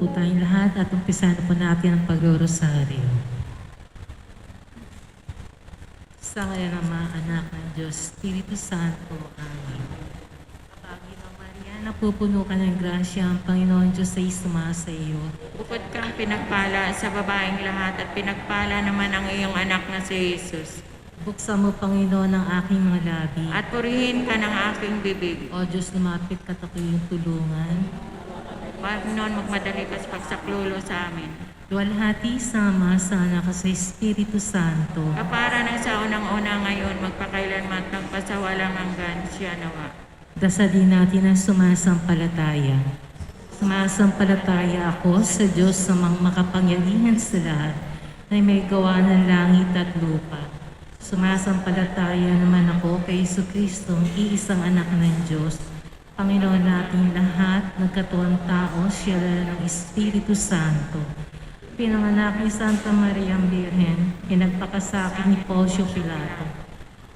po tayong lahat at umpisa na po natin ang pagrorosaryo. Sa ngalan ng mga anak ng Diyos, Espiritu Santo. Amen. Kapag ng Maria, napupuno ka ng grasya, ang Panginoon Diyos ay sumasa iyo. Bukod kang pinagpala sa babaeng lahat at pinagpala naman ang iyong anak na si Jesus. Buksan mo, Panginoon, ang aking mga labi. At purihin ka ng aking bibig. O Diyos, lumapit ka at ako'y iyong tulungan. Panginoon, magmadali ka sa pagsaklulo sa amin. Luwalhati sama sa anak sa Espiritu Santo. Kapara ng sa unang-una ngayon, magpakailanman at magpasawalang hanggan siya nawa. Dasalin natin ang sumasampalataya. Sumasampalataya ako sa Diyos sa mga makapangyarihan sa lahat na may gawa ng langit at lupa. Sumasampalataya naman ako kay Jesucristo, iisang anak ng Diyos, Panginoon nating lahat, nagkatuwang tao, siya ng Espiritu Santo. Pinanganak ni Santa Maria Birhen, pinagpakasakit ni Poncio Pilato.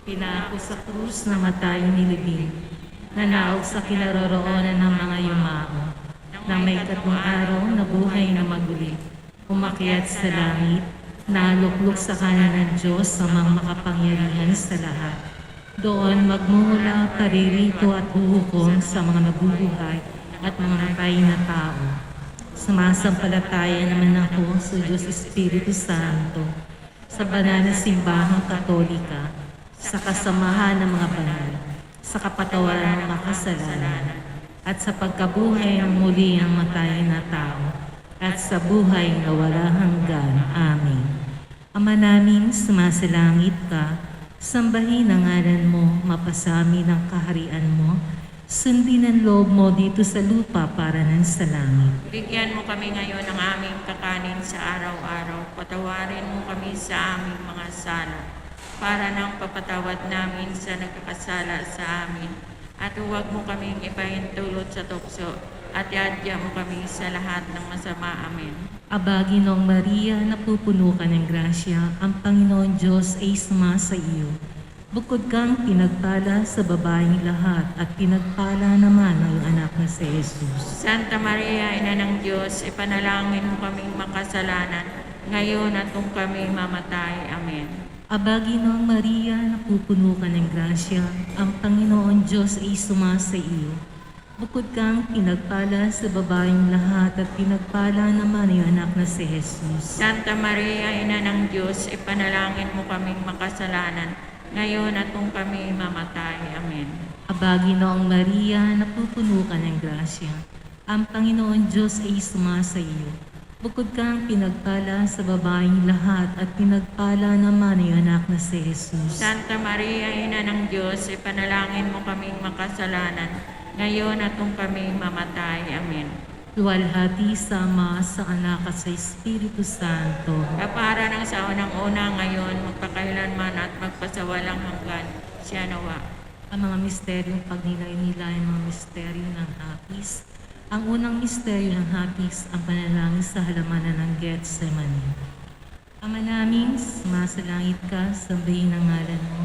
Pinako sa krus na matay nilibing, nanaog sa kinaroroonan ng mga yumao. Nang may 3 araw na buhay na maguli, umakyat sa langit, naluklok sa kanan ng Diyos sa mga makapangyarihan sa lahat. Doon magmumula, paririto at huhukom sa mga nabubuhay at mga natay na tao. Sumasampalataya naman ako sa Diyos Espiritu Santo, sa banal na simbahang Katolika, sa kasamahan ng mga banal, sa kapatawaran ng mga kasalanan, at sa pagkabuhay ng muli ng matay na tao, at sa buhay na wala hanggan. Amen. Ama namin, sumasalangit ka, sambahin ang ngalan mo, mapasami ng kaharian mo, sundin ang loob mo dito sa lupa para ng sa langit. Bigyan mo kami ngayon ng aming kakanin sa araw-araw. Patawarin mo kami sa aming mga sala, para nang papatawad namin sa nagkakasala sa amin. At huwag mo kaming ipahintulot sa tukso, at iadya mo kami sa lahat ng masama. Amen. Aba, Ginoong Maria, napupuno ka ng grasya, ang Panginoon Diyos ay sumasa iyo. Bukod kang pinagpala sa babaeng lahat at pinagpala naman ang anak na si Jesus. Santa Maria, Ina ng Diyos, ipanalangin mo kaming makasalanan, ngayon at kung kami mamatay. Amen. Aba, Ginoong Maria, napupuno ka ng grasya, ang Panginoon Diyos ay sumasa iyo. Bukod kang pinagpala sa babaeng lahat at pinagpala naman ang anak na si Jesus. Santa Maria, Ina ng Diyos, ipanalangin mo kaming makasalanan, ngayon at kung kami mamatay. Amen. Aba, Ginoong Maria, napupuno ka ng grasya, ang Panginoon Diyos ay sumasa iyo. Bukod kang pinagpala sa babaeng lahat at pinagpala naman ang anak na si Jesus. Santa Maria, Ina ng Diyos, ipanalangin mo kaming makasalanan, ngayon at kung kami mamatay. Amen. Luwalhati sama sa anak at sa Espiritu Santo. Kapara ng sa unang-una ngayon, magpakailanman at magpasawalang hanggan siya nawa. Ang mga misteryong pagnilay-nilay, ang mga misteryo ng hapis. Ang unang misteryo ng hapis, ang panalangin sa halamanan ng Getsemani. Ama namin, sumasalangit ka, sambahin ang ngalan mo.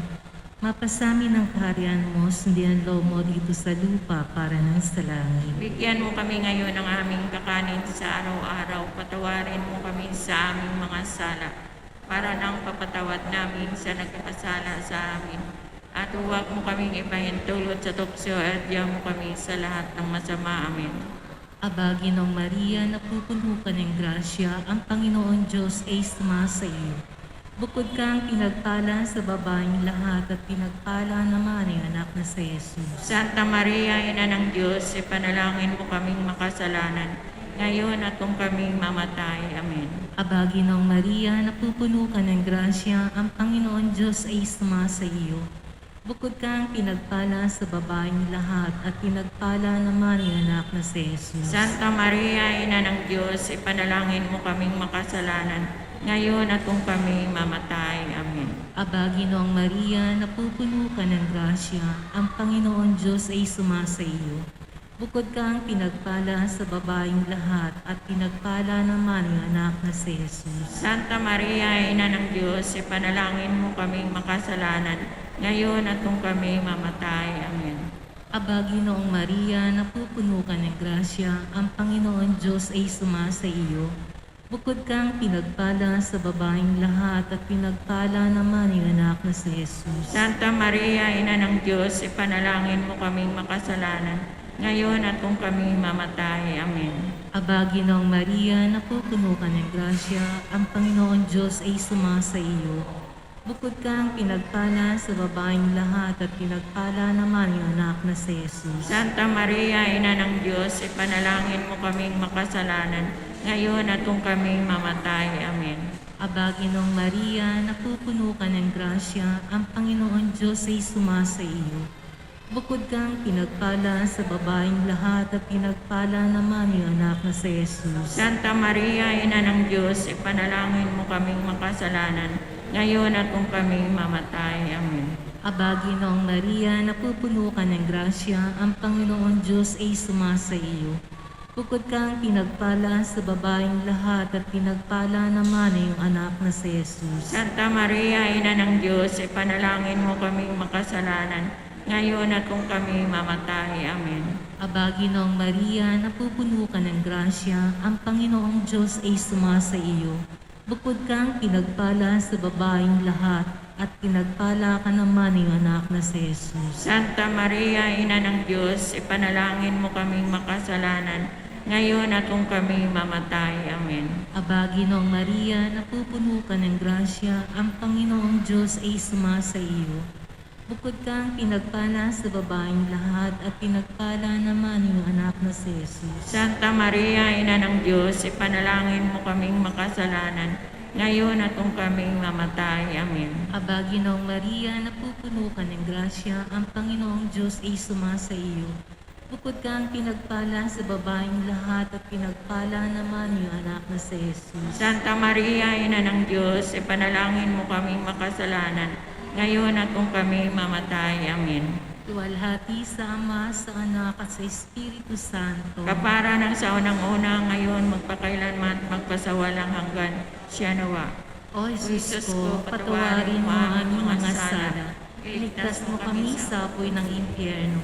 Mapasami ng kaharian mo, sundin ang loob mo dito sa lupa para ng sa langit. Bigyan mo kami ngayon ng aming kakanin sa araw-araw. Patawarin mo kami sa aming mga sala, para nang papatawad namin sa nagkakasala sa amin. At huwag mo kaming ipahintulot sa tukso, at diyan mo kami sa lahat ng masama. Amen. Aba, Ginoong Maria, napupuno ka ng grasya, ang Panginoon Diyos ay sumasa iyo. Bukod kang pinagpala sa babaeng lahat at pinagpala naman ang anak na si Jesus. Santa Maria, Ina ng Diyos, ipanalangin mo kaming makasalanan, ngayon at kung kami mamatay. Amen. Aba, Ginoong Maria, napupuno ka ng grasya, ang Panginoon Diyos ay sumasa iyo. Bukod kang pinagpala sa babaeng lahat at pinagpala naman ang anak na si Jesus. Santa Maria, Ina ng Diyos, ipanalangin mo kaming makasalanan, ngayon at kung kami mamatay. Amen. Aba, Ginoong Maria, napupuno ka ng grasya, ang Panginoon Diyos ay sumasa iyo. Bukod kang pinagpala sa babaeng lahat at pinagpala naman ang anak na si Jesus. Santa Maria, Ina ng Diyos, ipanalangin mo kaming makasalanan, ngayon at kung kami mamatay. Amen. Aba, Ginoong Maria, napupuno ka ng grasya, ang Panginoon Diyos ay sumasa iyo. Bukod kang pinagpala sa babaeng lahat at pinagpala naman yung anak na si Jesus. Santa Maria, Ina ng Diyos, ipanalangin mo kaming makasalanan, ngayon at kung kami mamatay. Amen. Aba, Ginoong Maria, napupuno ka ng grasya, ang Panginoon Diyos ay sumasa iyo. Bukod kang pinagpala sa babaeng lahat at pinagpala naman yung anak na si Jesus. Santa Maria, Ina ng Diyos, ipanalangin mo kaming makasalanan, ngayon at kung kami mamatay. Amen. Aba, Ginoong Maria, napupuno ka ng grasya, ang Panginoon Diyos ay sumasa iyo. Bukod kang pinagpala sa babaeng lahat at pinagpala naman yung anak na si Jesus. Santa Maria, Ina ng Diyos, ipanalangin mo kaming makasalanan, ngayon at kung kami mamatay. Amen. Aba, Ginoong Maria, napupuno ka ng grasya, ang Panginoon Diyos ay sumasa iyo. Bukod kang pinagpala sa babaeng lahat at pinagpala naman yung anak na si Jesus. Santa Maria, Ina ng Diyos, ipanalangin mo kaming makasalanan, ngayon at kung kami mamatay. Amen. Aba, Ginoong Maria, napupuno ka ng grasya, ang Panginoong Diyos ay sumasa iyo. Bukod kang pinagpala sa babaeng lahat at pinagpala ka naman yung anak na si Jesus. Santa Maria, Ina ng Diyos, ipanalangin mo kaming makasalanan, ngayon at kung kami mamatay. Amen. Aba, Ginoong Maria, napupuno ka ng grasya, ang Panginoong Diyos ay sumasa iyo. Bukod kang pinagpala sa babaeng lahat at pinagpala naman yung anak na si Jesus. Santa Maria, Ina ng Diyos, ipanalangin mo kaming makasalanan, ngayon at kung kami mamatay. Amen. Aba, Ginoong Maria, napupuno ka ng grasya, ang Panginoong Diyos ay sumasa iyo. Bukod kang pinagpala sa babaeng lahat at pinagpala naman yung anak na si Jesus. Santa Maria, Ina ng Diyos, ipanalangin mo kaming makasalanan, ngayon at kung kami mamatay. Amen. Luwalhati sa Ama, sa Anak at sa Espiritu Santo. Kapara ng sa unang-una, ngayon, magpakailanman at magpasawalang hanggan. Siya nawa. O Jesus ko, patawarin mo ang aming mga sala. Iligtas mo kami sa apoy ng impyerno.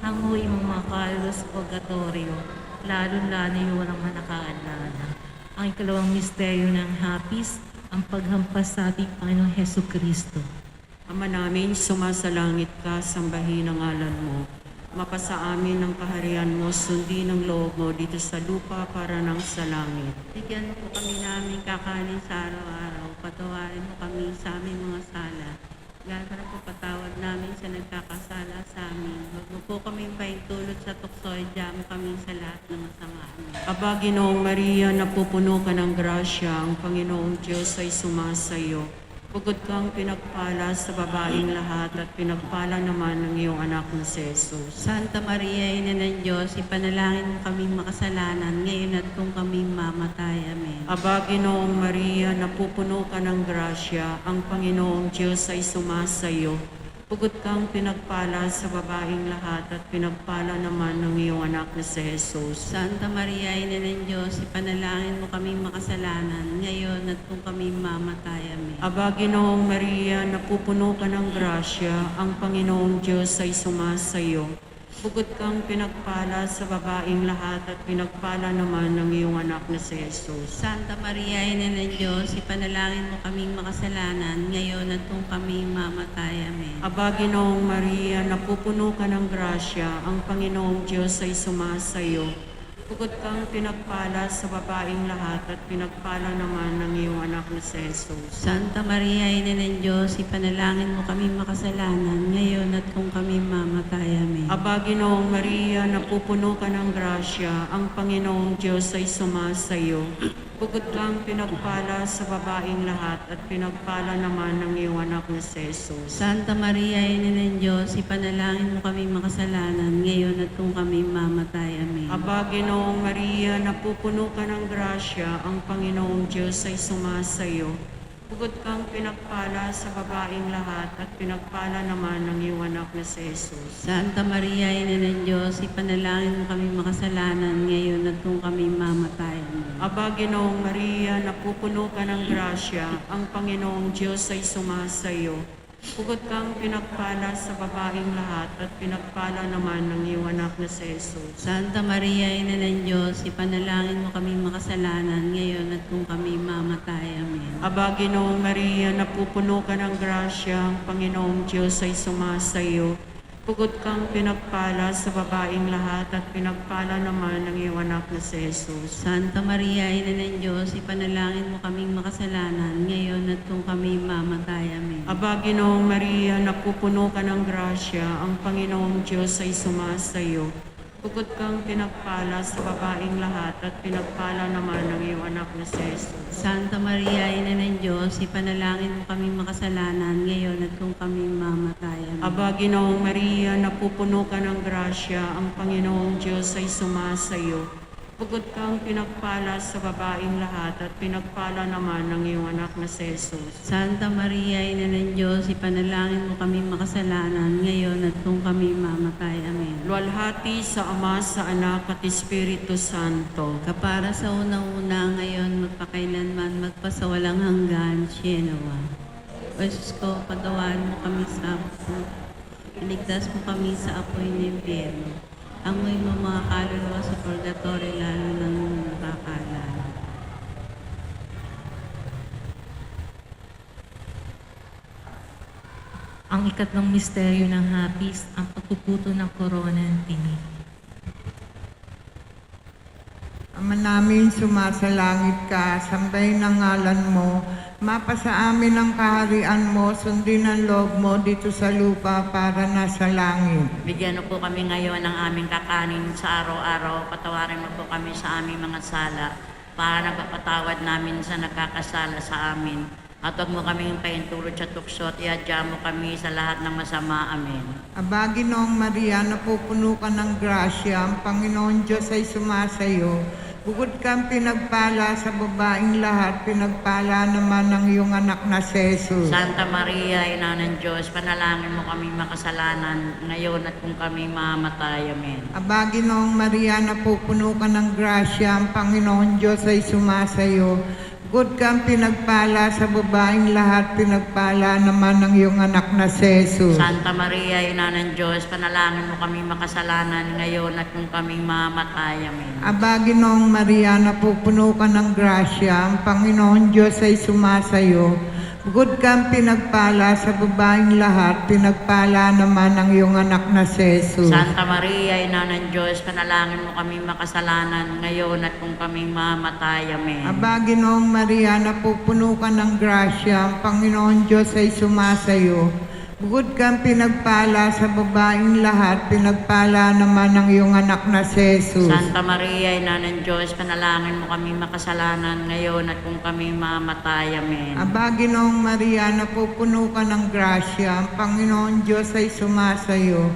Hanguin mo mga kaluluwa sa purgatorio, lalo-lalo yung walang manakaalala. Ang ikalawang misteryo ng hapis, ang paghampas sa ating Panginoong Hesukristo. Ama namin, sumasalangit ka, sambahin ang ngalan mo. Mapasa amin ang kaharian mo, sundin ang loob mo dito sa lupa para ng sa langit. Bigyan mo po kami namin kakanin sa araw-araw. Patawarin mo kami sa aming mga sala. Gano'n po patawad namin sa nagkakasala sa amin. Huwag mo po kaming paintulot sa tukso, diyan mo kami sa lahat ng masama. Aba, Ginoong Maria, napupuno ka ng grasya, ang Panginoong Diyos ay sumasayo. Bukod kang pinagpala sa babaeng lahat at pinagpala naman ng iyong anak na si Jesus. Santa Maria, Ina ng Diyos, ipanalangin mo kaming makasalanan, ngayon at kung kami mamatay. Amen. Aba, Ginoong Maria, napupuno ka ng grasya, ang Panginoong Diyos ay sumasayo. Bukod kang pinagpala sa babaeng lahat at pinagpala naman ng iyong anak na si Jesus. Santa Maria, Ina ng Diyos, ipanalangin mo kaming makasalanan, ngayon at kung kami mamatay. Amen. Aba, Ginoong Maria, napupuno ka ng grasya, ang Panginoong Diyos ay sumasayo. Bukod kang pinagpala sa babaeng lahat at pinagpala naman ng iyong anak na si Jesus. Santa Maria, Ina ng Diyos, ipanalangin mo kaming makasalanan, ngayon at kung kami mamatay. Amen. Aba, Ginoong Maria, napupuno ka ng grasya, ang Panginoong Diyos ay sumasayo. Bukod kang pinagpala sa babaeng lahat at pinagpala naman ng iyong anak na si Jesus. Santa Maria, Ina ng Diyos, ipanalangin mo kaming makasalanan, ngayon at kung kami mamatay. Amen. Aba, Ginoong Maria, napupuno ka ng grasya, ang Panginoong Diyos ay sumasayo. Bukod kang pinagpala sa babaeng lahat at pinagpala naman ng iyong anak na si Jesus. Santa Maria, Ina ng Diyos, ipanalangin mo kaming makasalanan, ngayon at kung kami mamatay. Amen. Aba, Ginoong Maria, napupuno ka ng grasya, ang Panginoong Diyos ay sumasayo. Bukod kang pinagpala sa babaeng lahat at pinagpala naman ng iyong anak na si Jesus. Santa Maria, Ina ng Diyos, ipanalangin mo kaming makasalanan, ngayon at kung kami mamatay. Amen. Aba, Ginoong Maria, napupuno ka ng grasya, ang Panginoong Diyos ay sumasayo. Bukod kang pinagpala sa babaeng lahat at pinagpala naman ng iyong anak na si Jesus. Santa Maria, Ina ng Diyos, ipanalangin mo kami makasalanan ngayon at kung kami mamatay. Amen. Aba, Ginoong Maria, napupuno ka ng grasya, ang Panginoong Diyos ay sumasa iyo. Bukod kang pinagpala sa babaeng lahat at pinagpala naman ng iyong anak na si Jesus. Santa Maria, Ina ng Diyos, ipanalangin mo kaming makasalanan ngayon at kung kami mamatay. Amen. Aba, Ginoong Maria, napupuno ka ng grasya, ang Panginoong Diyos ay sumasa iyo. Bukod kang pinagpala sa babaeng lahat at pinagpala naman ng iyong anak na si Jesus. Santa Maria, Ina ng Diyos, ipanalangin mo kaming makasalanan ngayon at kung kami mamatay. Amen. Aba, Ginoong Maria, napupuno ka ng grasya, ang Panginoong Diyos ay sumasa iyo. Bukod kang pinagpala sa babaeng lahat at pinagpala naman ng iyong anak na si Jesus. Santa Maria, Ina ng Diyos, ipanalangin mo kaming makasalanan ngayon at kung kami mamatay. Amen. Luwalhati sa Ama, sa Anak at Espiritu Santo. Kapara sa unang-una ngayon, magpakailanman, magpasawalang hanggan, Sienawa. O Jesus ko, pagawaan mo kami sa apo. Iligtas mo kami sa apoy ng impyerno. Amoy mo mga kaluluwa sa purgatory, lalo ng nakakaalala. Ang ikatlong misteryo ng hapis, ang pagpuputo ng korona ng tinig. Ama namin, sumasalangit ka, sambahin ang ngalan mo, mapasa amin ang kaharian mo, sundin ang loob mo dito sa lupa para nasa langit. Bigyan mo po kami ngayon ng aming kakanin sa araw-araw. Patawarin mo po kami sa aming mga sala para nagpapatawad namin sa nagkakasala sa amin. At huwag mo kaming paintulot sa tukso at iadya mo kami sa lahat ng masama. Amen. Aba, Ginoong Maria, napupuno ka ng grasya, ang Panginoon Diyos ay sumasayo. Bukod kang pinagpala sa babaeng lahat, pinagpala naman ng iyong anak na si Jesus. Santa Maria, Ina ng Diyos, panalangin mo kami makasalanan ngayon at kung kami mamatay. Amen. Aba, Ginoong Maria, napupuno ka ng grasya, ang Panginoon Diyos ay sumasayo. Bukod kang pinagpala sa babaeng lahat, pinagpala naman ng iyong anak na si Jesus. Santa Maria, Ina ng Diyos, panalangin mo kami makasalanan ngayon at kung kami mamatay. Amen. Aba, Ginoong Maria, napupuno ka ng grasya, ang Panginoon Diyos ay sumasayo. Bukod kang pinagpala sa babaeng lahat, pinagpala naman ng iyong anak na si Jesus. Santa Maria, Ina ng Diyos, panalangin mo kami makasalanan ngayon at kung kami mamatay. Amen. Aba, Ginoong Maria, napupuno ka ng grasya, ang Panginoon Diyos ay sumasayo. Bukod kang pinagpala sa babaeng lahat, pinagpala naman ng iyong anak na si Jesus. Santa Maria, Ina ng Diyos, panalangin mo kami makasalanan ngayon at kung kami mamatay. Amen. Aba, Ginoong Maria, napupuno ka ng grasya, ang Panginoon Diyos ay sumasayo.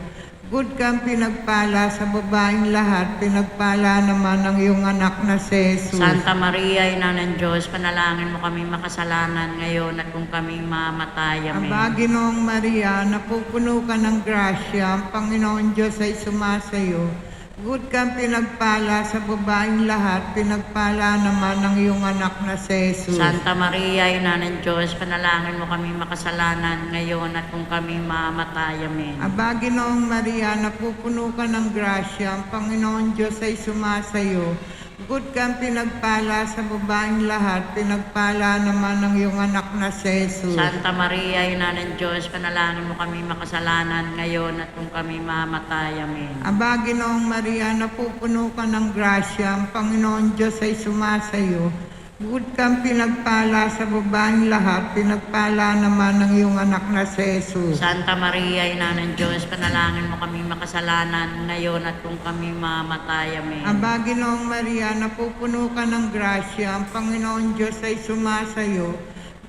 Bukod kang pinagpala sa babaeng lahat, pinagpala naman ng iyong anak na si Jesus. Santa Maria, Ina ng Diyos, panalangin mo kami makasalanan ngayon at kung kami mamatay. Amen. Aba, Ginoong Maria, napupuno ka ng grasya, ang Panginoon Diyos ay sumasayo. Bukod kang pinagpala sa babaeng lahat, pinagpala naman ng iyong anak na si Jesus. Santa Maria, Ina ng Diyos, panalangin mo kami makasalanan ngayon at kung kami mamatay. Amen. Aba, Ginoong Maria, napupuno ka ng grasya, ang Panginoon Diyos ay sumasayo. Bukod kang pinagpala sa babaeng lahat, pinagpala naman ng iyong anak na si Jesus. Santa Maria, Ina ng Diyos, panalangin mo kami makasalanan ngayon at kung kami mamatay. Amen. Aba, Ginoong Maria, napupuno ka ng grasya, ang Panginoon Diyos ay sumasayo. Bukod kang pinagpala sa babaeng lahat, pinagpala naman ng iyong anak na si Jesus. Santa Maria, Ina ng Diyos, panalangin mo kami makasalanan ngayon at kung kami mamatay. Amen. Aba, Ginoong Maria, napupuno ka ng grasya, ang Panginoon Diyos ay sumasayo.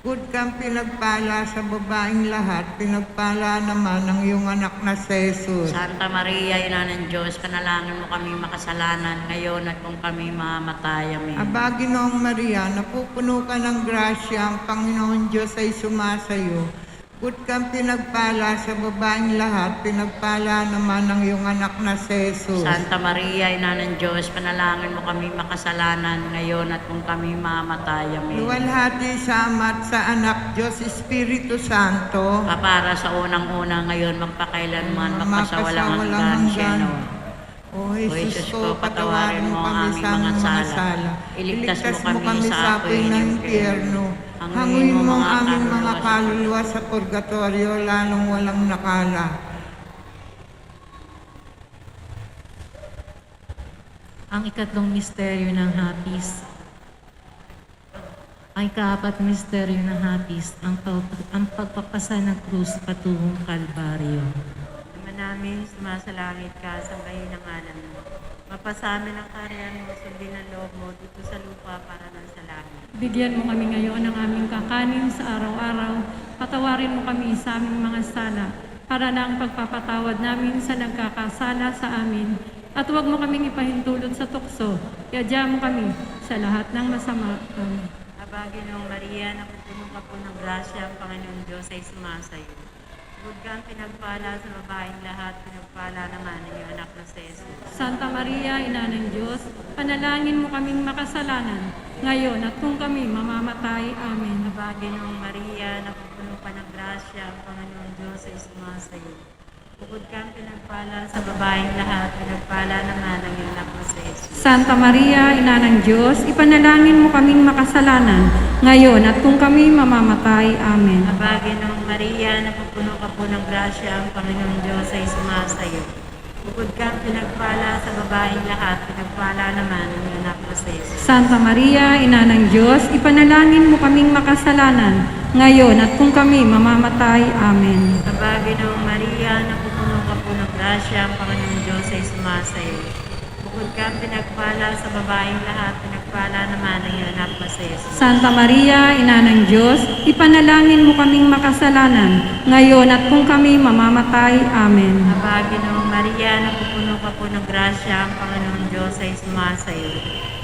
Bukod kang pinagpala sa babaeng lahat, pinagpala naman ng iyong anak na si Jesus. Santa Maria, Ina ng Diyos, panalangin mo kami makasalanan ngayon at kung kami mamatay. Amen. Aba, Ginoong Maria, napupuno ka ng grasya, ang Panginoon Diyos ay sumasayo. Bukod kang pinagpala sa babaeng lahat, pinagpala naman ang iyong anak na si Jesus. Santa Maria, Ina ng Diyos, panalangin mo kami makasalanan ngayon at kung kami mamatay. Amen. Luwalhati sa Ama at sa Anak, Diyos Espiritu Santo. Kapara sa unang-una ngayon, magpakailanman, magpasawalang Magpasawalang hanggan. hanggan. Siyano. O Jesus ko, patawarin mo kami sa aming mga sala. Iligtas mo kami sa apoy ng impyerno. Hanguin mo ang aming mga kaluluwa sa purgatorio, lalong walang nakala. Ang ikatlong misteryo ng hapis. Ang ikaapat na misteryo ng hapis, ang pagpapasa ng krus patungong Kalbaryo. Ama namin, sumasalangit ka, sambahin ang ngalan mo. Mapasamin ang kaharian mo, sundin ang loob mo, dito sa lupa para ng sa langit. Bigyan mo kami ngayon ng aming kakanin sa araw-araw. Patawarin mo kami sa aming mga sala, para na ang pagpapatawad namin sa nagkakasala sa amin. At huwag mo kaming ipahintulot sa tukso. Iadya mo kami sa lahat ng masama. Amen. Aba, Ginoong Maria, napupuno ka po ng grasya, ang Panginoon Diyos ay sumasayo. Bukod kang pinagpala sa babaeng lahat, pinagpala naman ang iyong anak na si Jesus. Santa Maria, Ina ng Diyos, panalangin mo kaming makasalanan, ngayon at kung kami mamamatay. Amen. Aba, Ginoong Maria, napupuno ka ng grasya, ang Panginoon Diyos ay sumasayo. Bukod kang pinagpala sa babaeng lahat, pinagpala naman ang iyong anak na si Jesus. Santa Maria, Ina ng Diyos, ipanalangin mo kaming makasalanan, ngayon at kung kami mamamatay. Amen. Aba, Ginoong Maria, napupuno ka po ng grasya, ang Panginoong Diyos ay sumasayo. Bukod kang pinagpala sa babaeng lahat, pinagpala naman ang iyong anak na si Jesus. Santa Maria, Ina ng Diyos, ipanalangin mo kaming makasalanan, ngayon at kung kami mamamatay. Amen. Aba, Ginoong Maria, napupuno ka po ng grasya, ang Panginoong Diyos ay sumasayo. Bukod kang pinagpala sa babaeng lahat, pinagpala naman ang iyong anak na si Jesus. Santa Maria, Ina ng Diyos, ipanalangin mo kaming makasalanan, ngayon at kung kami mamamatay. Amen. Aba, Ginoong Maria, napupuno ka po ng grasya, ang Panginoong Diyos ay sumasayo.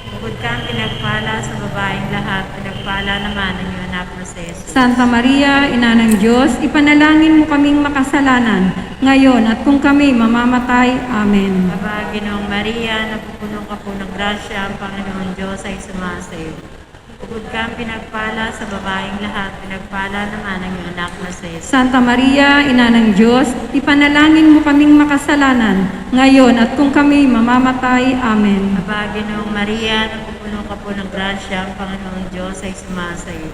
Bukod kang pinagpala sa babaeng lahat, pinagpala naman ang iyong anak na si Jesus. Santa Maria, Ina ng Diyos, ipanalangin mo kaming makasalanan, ngayon at kung kami mamamatay. Amen. Aba, Ginoong Maria, napupuno ka po ng grasya, ang Panginoong Diyos ay sumasayo. Bukod kang pinagpala sa babaeng lahat, pinagpala naman ang iyong anak na si Jesus. Santa Maria, Ina ng Diyos, ipanalangin mo kaming makasalanan, ngayon at kung kami mamamatay. Amen. Aba, Ginoong Maria, napupuno ka po ng grasya, ang Panginoong Diyos ay sumasayo.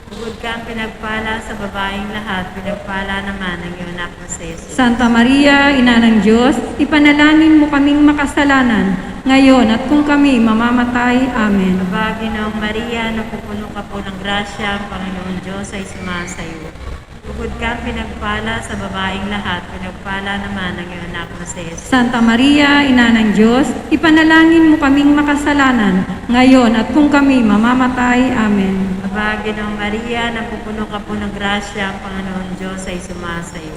Bukod kang pinagpala sa babaeng lahat, pinagpala naman ang iyong anak na si Jesus. Santa Maria, Ina ng Diyos, ipanalangin mo kaming makasalanan, ngayon at kung kami mamamatay. Amen. Aba, Ginoong Maria, napupuno ka po ng grasya, ang Panginoong Diyos ay sumasayo. Bukod kang pinagpala sa babaeng lahat, pinagpala naman ang iyong anak na si Jesus. Santa Maria, Ina ng Diyos, ipanalangin mo kaming makasalanan, ngayon at kung kami mamamatay. Amen. Aba, Ginoong Maria, napupuno ka po ng grasya, ang Panginoong Diyos ay sumasayo.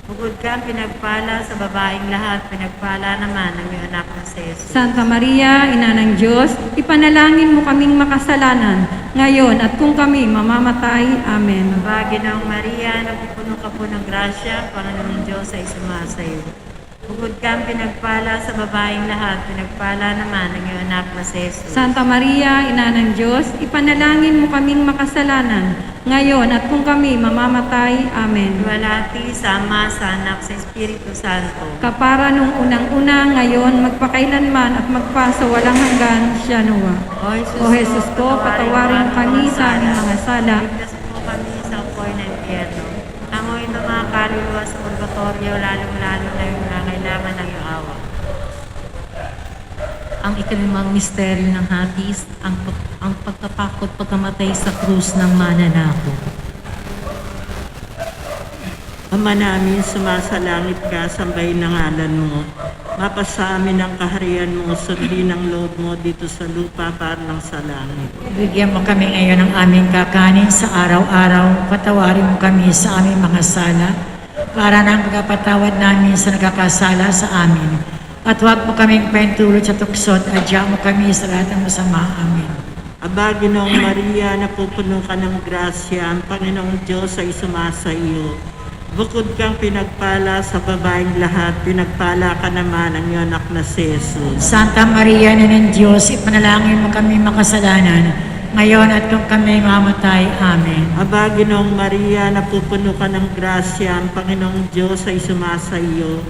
Bukod kang pinagpala sa babaeng lahat, pinagpala naman ang iyong anak na si Jesus. Santa Maria, Ina ng Diyos, ipanalangin mo kaming makasalanan, ngayon at kung kami mamamatay. Amen. Aba, Ginoong Maria, napupuno ka po ng grasya, ang Panginoong Diyos ay sumasayo. Bukod kang pinagpala sa babaeng lahat, pinagpala naman ang iyong anak na si Jesus. Santa Maria, Ina ng Diyos, ipanalangin mo kaming makasalanan, ngayon at kung kami mamamatay. Amen. Luwalhati sa Ama, sa Anak, sa Espiritu Santo. Kapara nung unang-una, ngayon, magpakailanman at magpasawalang hanggan. Siya-Noa. O Jesus ko, patawarin mo kami sa aming mga sala. Ligtas mo kami sa apoy ng impyerno. Hanguin ng mga kaluluwa sa purgatorio, lalong-lalo na yung nangailangan ng iyong awa. Ang ikalimang misteryo ng hapis, ang pagkapakot pagkamatay sa krus ng mananakop. Ama namin, sumasalangit ka, sambahin ang ngalan mo. Mapasa amin ang kaharian mo, sundin ang loob mo dito sa lupa parang sa langit. Bigyan mo kami ngayon ng aming kakanin sa araw-araw. Patawarin mo kami sa aming mga sala, para nang pagkapatawad namin sa nagkakasala sa amin. At huwag mo kaming paintulot sa tukso at adya mo kami sa lahat ng masama. Amen. Aba, Ginoong Maria, napupuno ka ng grasya, ang Panginoong Diyos ay sumasa iyo. Bukod kang pinagpala sa babaeng lahat, pinagpala ka naman ang iyong anak na si Jesus. Santa Maria, Ina ng Diyos, ipanalangin mo kami makasalanan, ngayon at kung kami mamatay. Amen. Aba, Ginoong Maria, napupuno ka ng grasya, ang Panginoong Diyos ay sumasa iyo.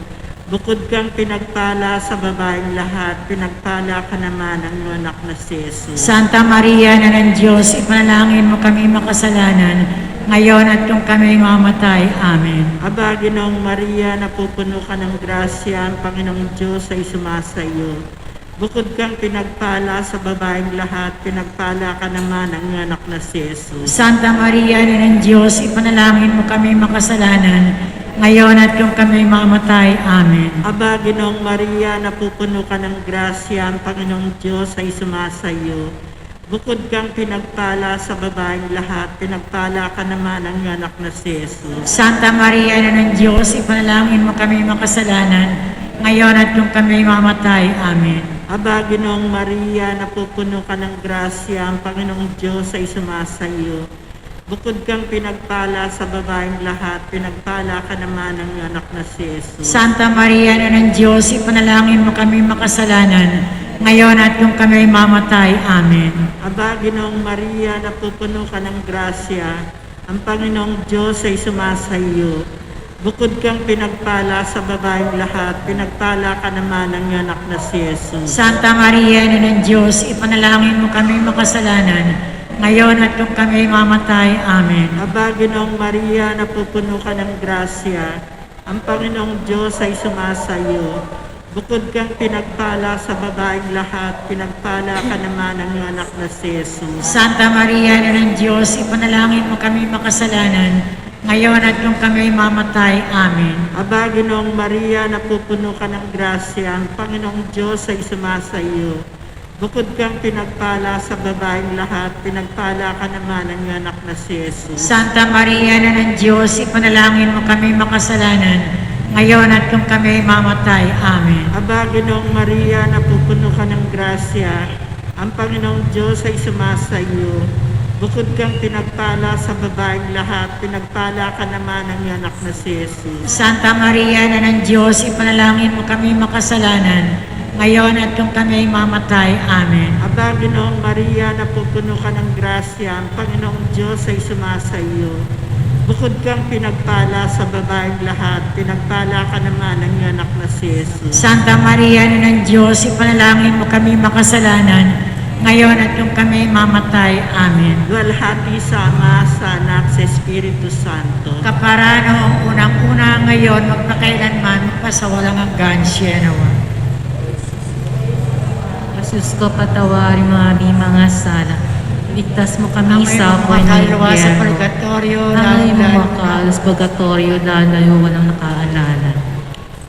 Bukod kang pinagpala sa babaeng lahat, pinagpala ka naman ang iyong anak na si Jesus. Santa Maria, Ina ng Diyos, ipanalangin mo kami makasalanan, ngayon at kung kami mamatay. Amen. Aba, Ginoong Maria, napupuno ka ng grasya, ang Panginoong Diyos ay sumasa iyo. Bukod kang pinagpala sa babaeng lahat, pinagpala ka naman ang iyong anak na si Jesus. Santa Maria, Ina ng Diyos, ipanalangin mo kami makasalanan, ngayon at kung kami mamatay. Amen. Aba, Ginoong Maria, napupuno ka ng grasya, ang Panginoong Diyos ay sumasa iyo. Bukod kang pinagpala sa babaeng lahat, pinagpala ka naman ang iyong anak na si Jesus. Santa Maria, Ina ng Diyos, ipanalangin mo kami makasalanan, ngayon at kung kami mamatay. Amen. Aba, Ginoong Maria, napupuno ka ng grasya, ang Panginoong Diyos ay sumasa iyo. Bukod kang pinagpala sa babaeng lahat, pinagpala ka naman ang iyong anak na si Jesus. Santa Maria, Ina ng Diyos, ipanalangin mo kami makasalanan, ngayon at kung kami mamatay. Amen. Aba, Ginoong Maria, napupuno ka ng grasya, ang Panginoong Diyos ay sumasa iyo. Bukod kang pinagpala sa babaeng lahat, pinagpala ka naman ang iyong anak na si Jesus. Santa Maria, Ina ng Diyos, ipanalangin mo kami makasalanan, ngayon at kung kami mamatay. Amen. Aba, Ginoong Maria, napupuno ka ng grasya, ang Panginoong Diyos ay sumasa iyo. Bukod kang pinagpala sa babaeng lahat, pinagpala ka naman ang iyong anak na si Jesus. Santa Maria, Ina ng Diyos, ipanalangin mo kami makasalanan, ngayon at kung kami mamatay. Amen. Aba, Ginoong Maria, napupuno ka ng grasya, ang Panginoong Diyos ay sumasa iyo. Bukod kang pinagpala sa babaeng lahat, pinagpala ka naman ang iyong anak na si Jesus. Santa Maria, Ina ng Diyos, ipanalangin mo kami makasalanan, ngayon at kung kami mamatay. Amen. Aba, Ginoong Maria, napupuno ka ng grasya, ang Panginoong Diyos ay sumasa iyo. Bukod kang pinagpala sa babaeng lahat, pinagpala ka naman ang iyong anak na si Jesus. Santa Maria, Ina ng Diyos, ipanalangin mo kami makasalanan, ngayon at kung kami mamatay. Amen. Aba, Ginoong Maria, napupuno ka ng grasya, ang Panginoong Diyos ay sumasa iyo. Bukod kang pinagpala sa babaeng lahat, pinagpala ka naman ang iyong anak na si Jesus. Santa Maria, Ina ng Diyos, ipanalangin mo kami makasalanan, ngayon at kung kami mamatay. Amen. Luwalhati sa Ama, sa Anak, sa Espiritu Santo. Kapara noong unang-una, ngayon, magpakailanman, magpasawalang hanggan. Siya nawa. Jesus ko, patawarin mo aming mga sala. Ligtas mo kami sa buhay ng makalwa sa impyerno. purgatorio, Amay mo lalo makal sa purgatorio, lalayo walang nakaalala.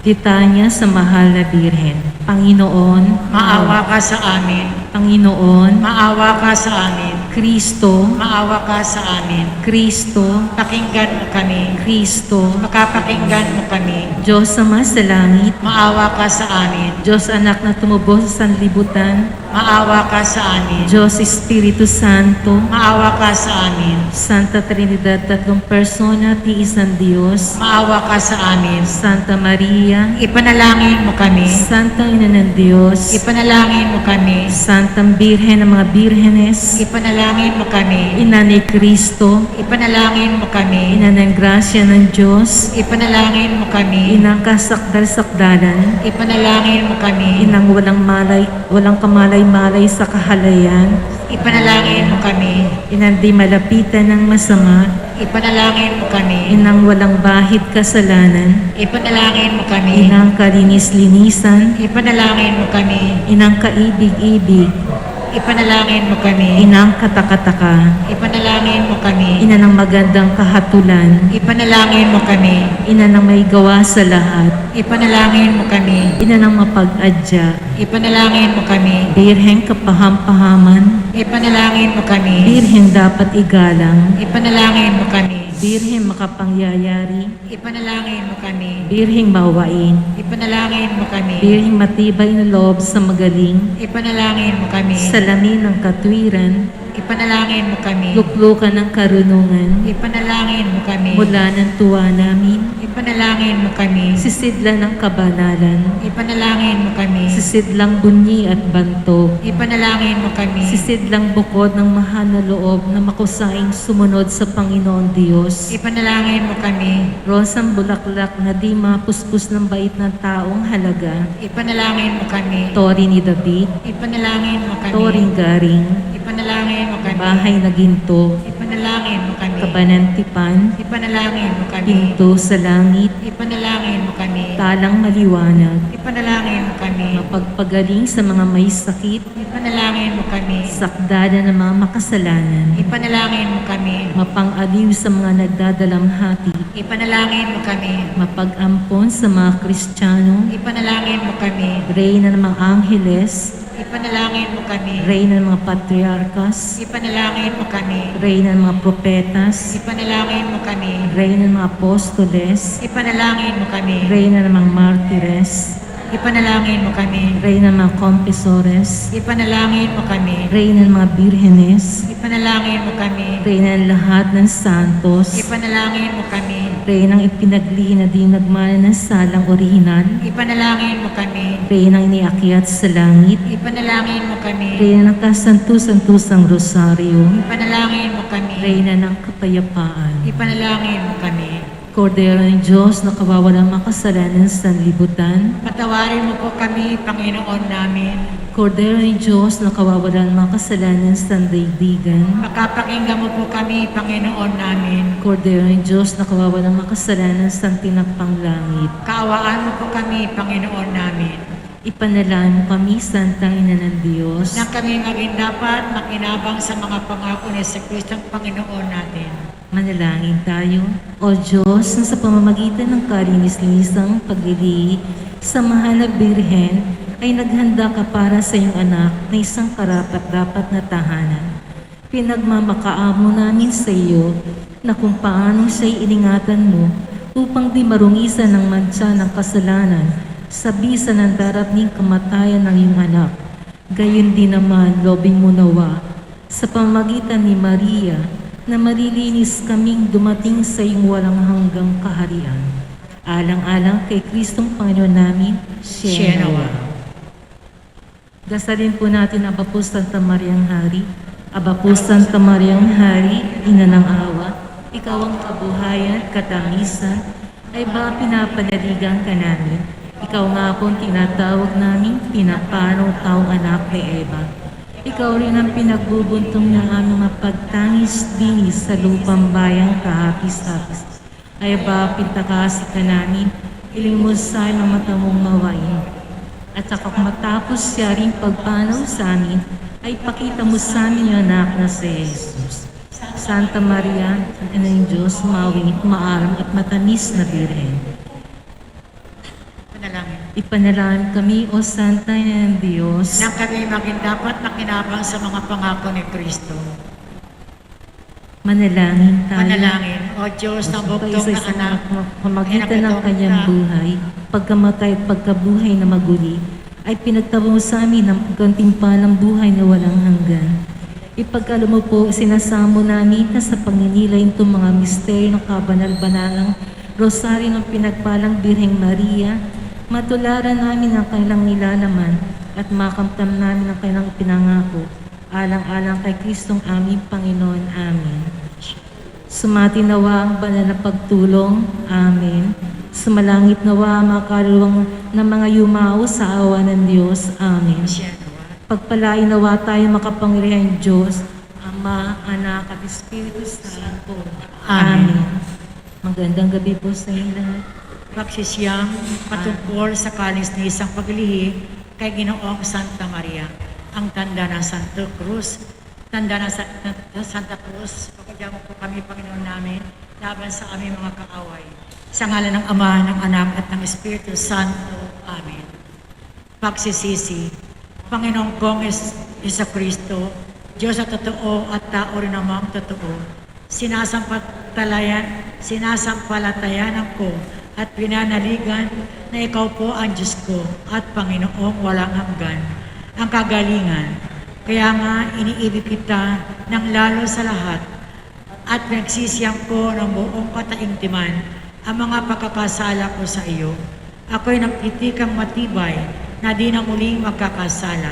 Litanya sa mahal na Birhen. Panginoon, maawa ka sa amin. Panginoon, Maawa ka sa amin. Kristo, Maawa ka sa amin. Kristo, Pakinggan mo kami. Kristo, Makapakinggan mo kami. Diyos Ama sa langit, Maawa ka sa amin. Diyos Anak na tumubo sa sanlibutan, Maawa ka sa amin. Diyos Espiritu Santo, Maawa ka sa amin. Santa Trinidad, tatlong persona, tiisang Diyos, Maawa ka sa amin. Santa Maria, Ipanalangin mo kami. Santa Ina ng Diyos, Ipanalangin mo kami. Santang Birhen ng mga Birhenes, Ipanalangin mo kami. Ina ni Kristo, Ipanalangin mo kami. Ina ng grasya ng Diyos, Ipanalangin mo kami. Inang kasakdal-sakdalan, Ipanalangin mo kami. Inang walang kamalay-malay sa kahalayan, Ipanalangin mo kami. Inang di malapitan ng masama, Ipanalangin mo kami. Inang walang bahid kasalanan, Ipanalangin mo kami. Inang kalinis-linisan, Ipanalangin mo kami. Inang kaibig-ibig, Ipanalangin mo kami. Inang katakataka, Ipanalangin mo kami. Ina ng magandang kahatulan, Ipanalangin mo kami. Ina ng may gawa sa lahat, Ipanalangin mo kami. Ina ng mapag-adya, Ipanalangin mo kami. Birheng kapaham-pahaman, Ipanalangin mo kami. Birhen dapat igalang, Ipanalangin mo kami. Birhen makapangyayari, Ipanalangin mo kami. Birheng mawain, Ipanalangin mo kami. Birheng matibay na loob sa magaling, Ipanalangin mo kami. salamin ng katwiran, Ipanalangin mo kami. luklukan ng karunungan, Ipanalangin mo kami. mula ng tuwa namin, Ipanalangin mo kami. sisidlan ng kabanalan, Ipanalangin mo kami. sisidlang bunyi at bantog, Ipanalangin mo kami. sisidlang bukod ng mahal na loob na makusaing sumunod sa Panginoon Diyos. Ipanalangin mo kami. Rosang bulaklak na di mapuspos ng bait ng taong halaga, Ipanalangin mo kami. tori ni David, Ipanalangin mo kami. toring garing, Ipanalangin mo kami. bahay na ginto, Ipanalangin mo kami. kabanantipan, Ipanalangin mo kami. pinto sa langit, Ipanalangin mo kami. talang maliwanag, Ipanalangin mo kami. mapagpagaling sa mga may sakit, Ipanalangin mo kami. sakdada ng mga makasalanan, Ipanalangin mo kami. mapang-aliw sa mga nagdadalamhati, Ipanalangin mo kami. mapag-ampon sa mga Kristiyano, Ipanalangin mo kami. reyna ng mga angheles, Ipanalangin mo kami. reyna ng mga patriarkas, Ipanalangin mo kami. reyna ng mga propetas, Ipanalangin mo kami. reyna ng mga apostoles, Ipanalangin mo kami. reyna ng mga martires, Ipanalangin mo kami. reyna ng mga confesores, Ipanalangin mo kami. reyna ng mga birhenes, Ipanalangin mo kami. reyna ng lahat ng santos, Ipanalangin mo kami. reyna ng ipinaglihi na di nagmana ng salang orihinal, Ipanalangin mo kami. reyna ng iniakyat sa langit, Ipanalangin mo kami. reyna ng kasantu-santusang rosaryo, Ipanalangin mo kami. reyna ng kapayapaan. Ipanalangin mo kami. Kordero ng Diyos na kawawalang makasalanan sa libutan, Patawarin mo po kami, Panginoon namin. Kordero ng Diyos na kawawalang makasalanan sa daigdigan, Makapakinggan mo po kami, Panginoon namin. Kordero ng Diyos na kawawalang makasalanan sa tinakpang langit, Kaawaan mo po kami, Panginoon namin. ipanalangin mo kami, Santang Ina ng Diyos, Na kami maging dapat makinabang sa mga pangako ni sa Kristong Panginoon natin. manalangin tayo. O Diyos, na sa pamamagitan ng kalinis-linisang paglilihi sa mahal na Birhen, ay naghanda ka para sa iyong anak na isang karapat-dapat na tahanan. Pinagmamakaamo namin sa iyo na kung paano siya'y iningatan mo upang di marungisan ng mantsa ng kasalanan sa bisa ng darating kamatayan ng iyong anak. Gayon din naman, lobing mo nawa sa pamamagitan ni Maria na marilinis kaming dumating sa iyong walang hanggang kaharian. Alang-alang kay Kristong Panginoon namin, siya nawa. Dasalin po natin ang Aba po Santa Mariang Hari. Aba po Santa Mariang Hari, Ina ng Awa, ikaw ang kabuhayan, katangisan, ay ba pinapanaligan ka namin? Ikaw nga po ang tinatawag namin, pinapanong taong anak ni Eva. Ikaw rin ang pinagbubuntong ng aming mapagtangis-dinis sa lupang bayang kahapis-hapis. Ay ba pintakasi ka namin, ilimos sa ang mata mong mawain. At saka kung matapos siya rin pagpanaw sa amin, ay pakita mo sa amin yung anak na si Jesus. Santa Maria, Ina ng Diyos, mawing, maaram at matamis na Birhen. Panalangin. Ipanalangin kami, O Santa Ina ng Diyos, Na kami maging dapat makinabang sa mga pangako ni Kristo. manalangin tayo. Panalangin. O Diyos ng bugtong na anak, pamagitan ng kanyang buhay, pagkamatay at pagkabuhay na maguli, ay pinagtabo mo sa amin ang gantimpalang buhay na walang hanggan. Ipagkalo mo po, sinasamo namin na sa pagninilay itong mga misteryo ng kabanal-banalang rosaryo ng pinagpalang Birheng Maria, matularan namin ang kailang nilalaman at makamtam namin ang kailang pinangako, alang-alang kay Kristong aming Panginoon. Amen. Sumati nawa ang banal na pagtulong. Amen. Sumalangit nawa ang mga kaluluwang ng mga yumao sa awa ng Diyos. Amen. Pagpalain nawa tayo makapangyarihang Diyos, Ama, Anak at Espiritu Santo. Amen. Magandang gabi po sa inyo lahat. pagsisiyang patungkol sa kalis-nisang paglilihi kay Ginoong Santa Maria, ang tanda ng Santo Cruz. Tanda ng Santa Cruz, pagkadya mo po kami, Panginoon namin, laban sa aming mga kaaway. Sa ngalan ng Ama, ng Anak at ng Espiritu Santo. Amen. Pagsisisi, Panginoong kong Kristo, Diyos na totoo at tao rin namang totoo, sinasampat sinasampalatayanan ko at pinanaligan na ikaw po ang Diyos ko at Panginoong walang hanggan, ang kagalingan. Kaya nga iniibig kita ng lalo sa lahat at nagsisiyang ko ng buong kataimtiman ang mga pagkakasala ko sa iyo. Ako'y nagtitikang matibay na di na muling magkakasala,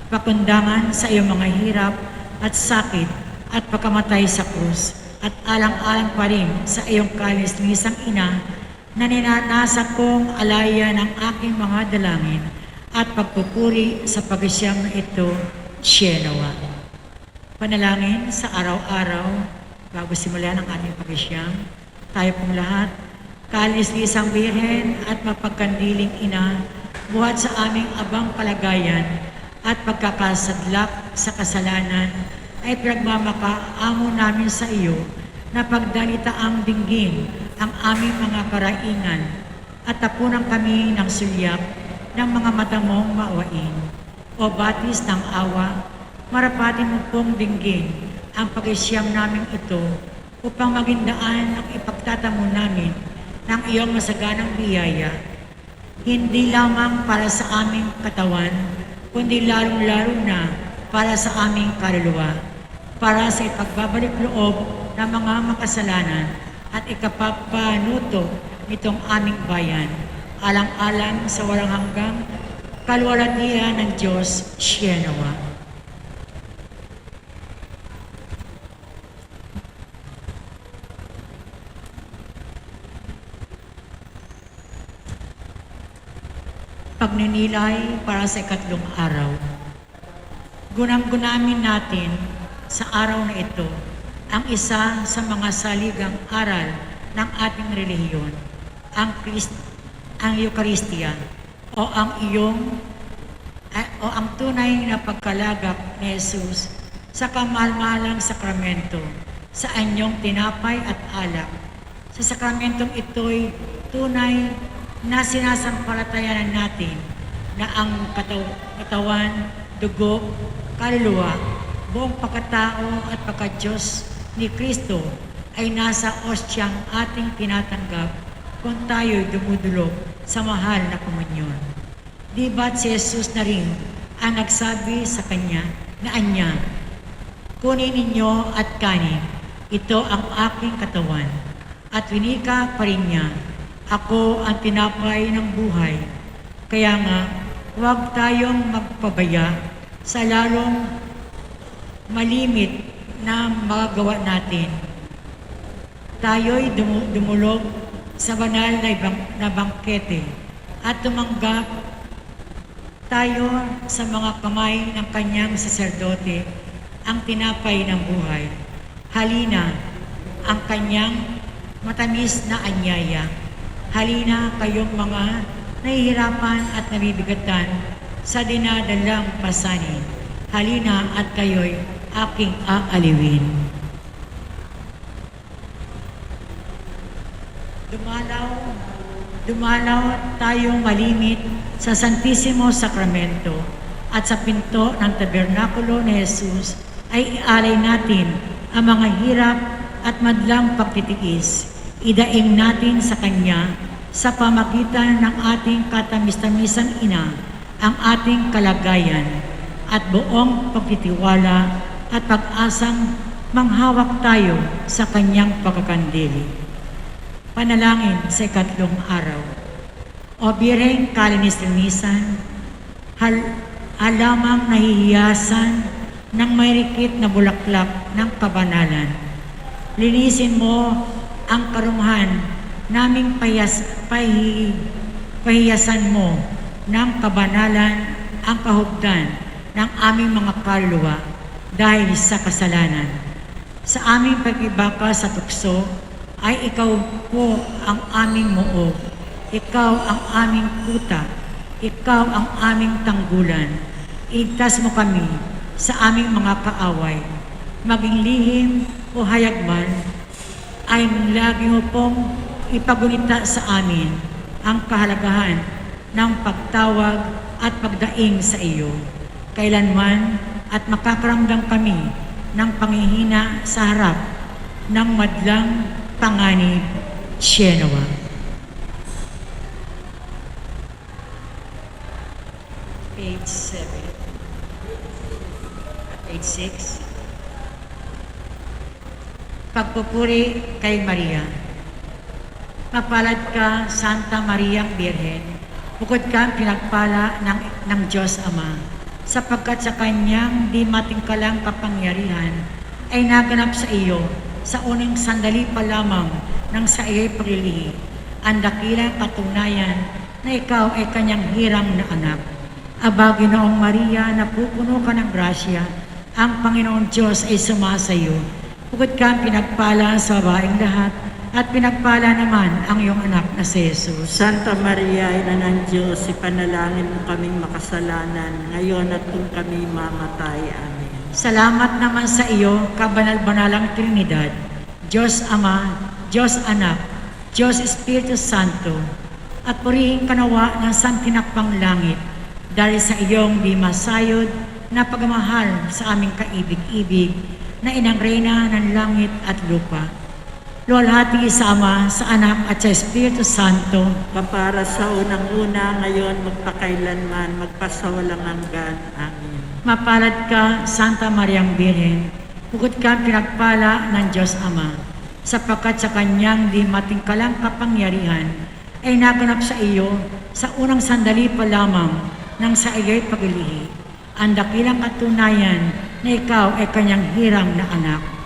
pakundangan sa iyong mga hirap at sakit at pagkamatay sa krus, at alang-alang pa rin sa iyong kalislisang ina na ninanasa kong alaya ng aking mga dalangin at pagpupuri sa pagkasyang na ito, Siyenawa. Panalangin sa araw-araw bago simulan ang ating pagkasyang. Tayo pong lahat, kalis-lisang Birhen at mapagkandiling ina, buhat sa aming abang kalagayan at pagkakasadlak sa kasalanan, ay pinagmamakaamo namin sa iyo na pagdalitaang dinggin ang aming mga karaingan at tapunan kami ng sulyap ng mga mata mong maawain. O batis ng awa, marapatin mo pong dinggin ang pag-isyam namin ito upang magindaan ang ipagtatamo namin ng iyong masaganang biyaya, hindi lamang para sa aming katawan, kundi lalong-lalo na para sa aming kaluluwa, para sa ipagbabalik loob ng mga makasalanan at ikapapanuto nitong aming bayan, alang-alang sa walang hanggang kaluwalhatian ng Diyos, Siyenawa. Pagninilay para sa ikatlong araw. Gunam-gunamin natin sa araw na ito ang isa sa mga saligang aral ng ating relihiyon, ang Eucharistia, o ang tunay na pagkalagak ni Jesus sa kamalmalang sakramento sa anyong tinapay at alak. Sa sakramentong ito'y tunay na sinasampalatayanan natin na ang katawan, dugo, kaluluwa, buong pagkatao at pagka-Diyos ni Kristo ay nasa ostyang ating tinatanggap kung tayo'y dumudulog sa mahal na komunyon. Di ba't si Jesus na rin ang nagsabi sa kanya na anya, kunin ninyo at kanin, ito ang aking katawan. At winika pa rin niya, ako ang tinapay ng buhay. Kaya nga, huwag tayong magpabaya sa lalong malimit na magagawa natin. Tayo'y dumulog sa banal na bangkete at tumanggap tayo sa mga kamay ng kanyang saserdote ang tinapay ng buhay. Halina ang kanyang matamis na anyaya. Halina kayong mga nahihirapan at nabibigatan sa dinadalang pasanin. Halina at kayo'y aking aaliwin. Dumalaw tayong malimit sa Santisimo Sakramento at sa pinto ng tabernakulo ni Jesus ay ialay natin ang mga hirap at madlang pagtitiis. Idaing natin sa Kanya sa pamagitan ng ating katamis-tamisang ina ang ating kalagayan at buong pagtitiwala at pag-asang manghawak tayo sa Kanyang pagkakandili. Panalangin sa ikatlong araw. O Birheng kalinis-linisan, halamang nahihiyasan ng may rikit na bulaklak ng kabanalan. Linisin mo ang karunghan naming pahiyasan mo ng kabanalan ang kahugdan ng aming mga kaluluwa dahil sa kasalanan. Sa aming pag-ibaka sa tukso, ay ikaw po ang aming muog, ikaw ang aming kuta, ikaw ang aming tanggulan. Iligtas mo kami sa aming mga kaaway, maging lihim o hayagman, ay lagi mo pong ipagunita sa amin ang kahalagahan ng pagtawag at pagdaing sa iyo. Kailanman at makakaramdam kami ng panghihina sa harap ng madlang panganib, Genoa. Page 7. Page 6. Pagpupuri kay Maria. Mapalad ka, Santa Mariang Birhen, bukod kang pinagpala ng Diyos Ama, sapagkat sa kanyang di matingkalang kapangyarihan ay naganap sa iyo sa unang sandali pa lamang ng sa iyong paglilihi, ang dakilang katunayan na ikaw ay kanyang hirang na anak. Aba, Ginoong Maria, napupuno ka ng grasya, ang Panginoong Diyos ay sumasa iyo. Bukod kang pinagpala sa babaeng lahat, at pinagpala naman ang iyong anak na si Jesus. Santa Maria, Ina ng Diyos, ipanalangin mo kaming makasalanan, ngayon at kung kami mamatay. Amen. Salamat naman sa iyo, kabanal-banalang Trinidad, Diyos Ama, Diyos Anak, Diyos Espiritu Santo, at purihin kanawa ng santinakpang langit, dahil sa iyong di masayod na pagmamahal sa aming kaibig-ibig, na inang reyna ng langit at lupa. Luwalhati sa Ama, sa Anak at sa Espiritu Santo, Kapara sa unang-una, ngayon, magpakailanman, magpasawalang hanggan. Amen. mapalad ka, Santa Mariang Birhen, bukod kang pinagpala ng Diyos Ama, sapagkat sa kanyang di matingkalang kapangyarihan ay naganap sa iyo sa unang sandali pa lamang ng sa iyo'y paglilihi, ang dakilang katunayan na ikaw ay kanyang hirang na anak.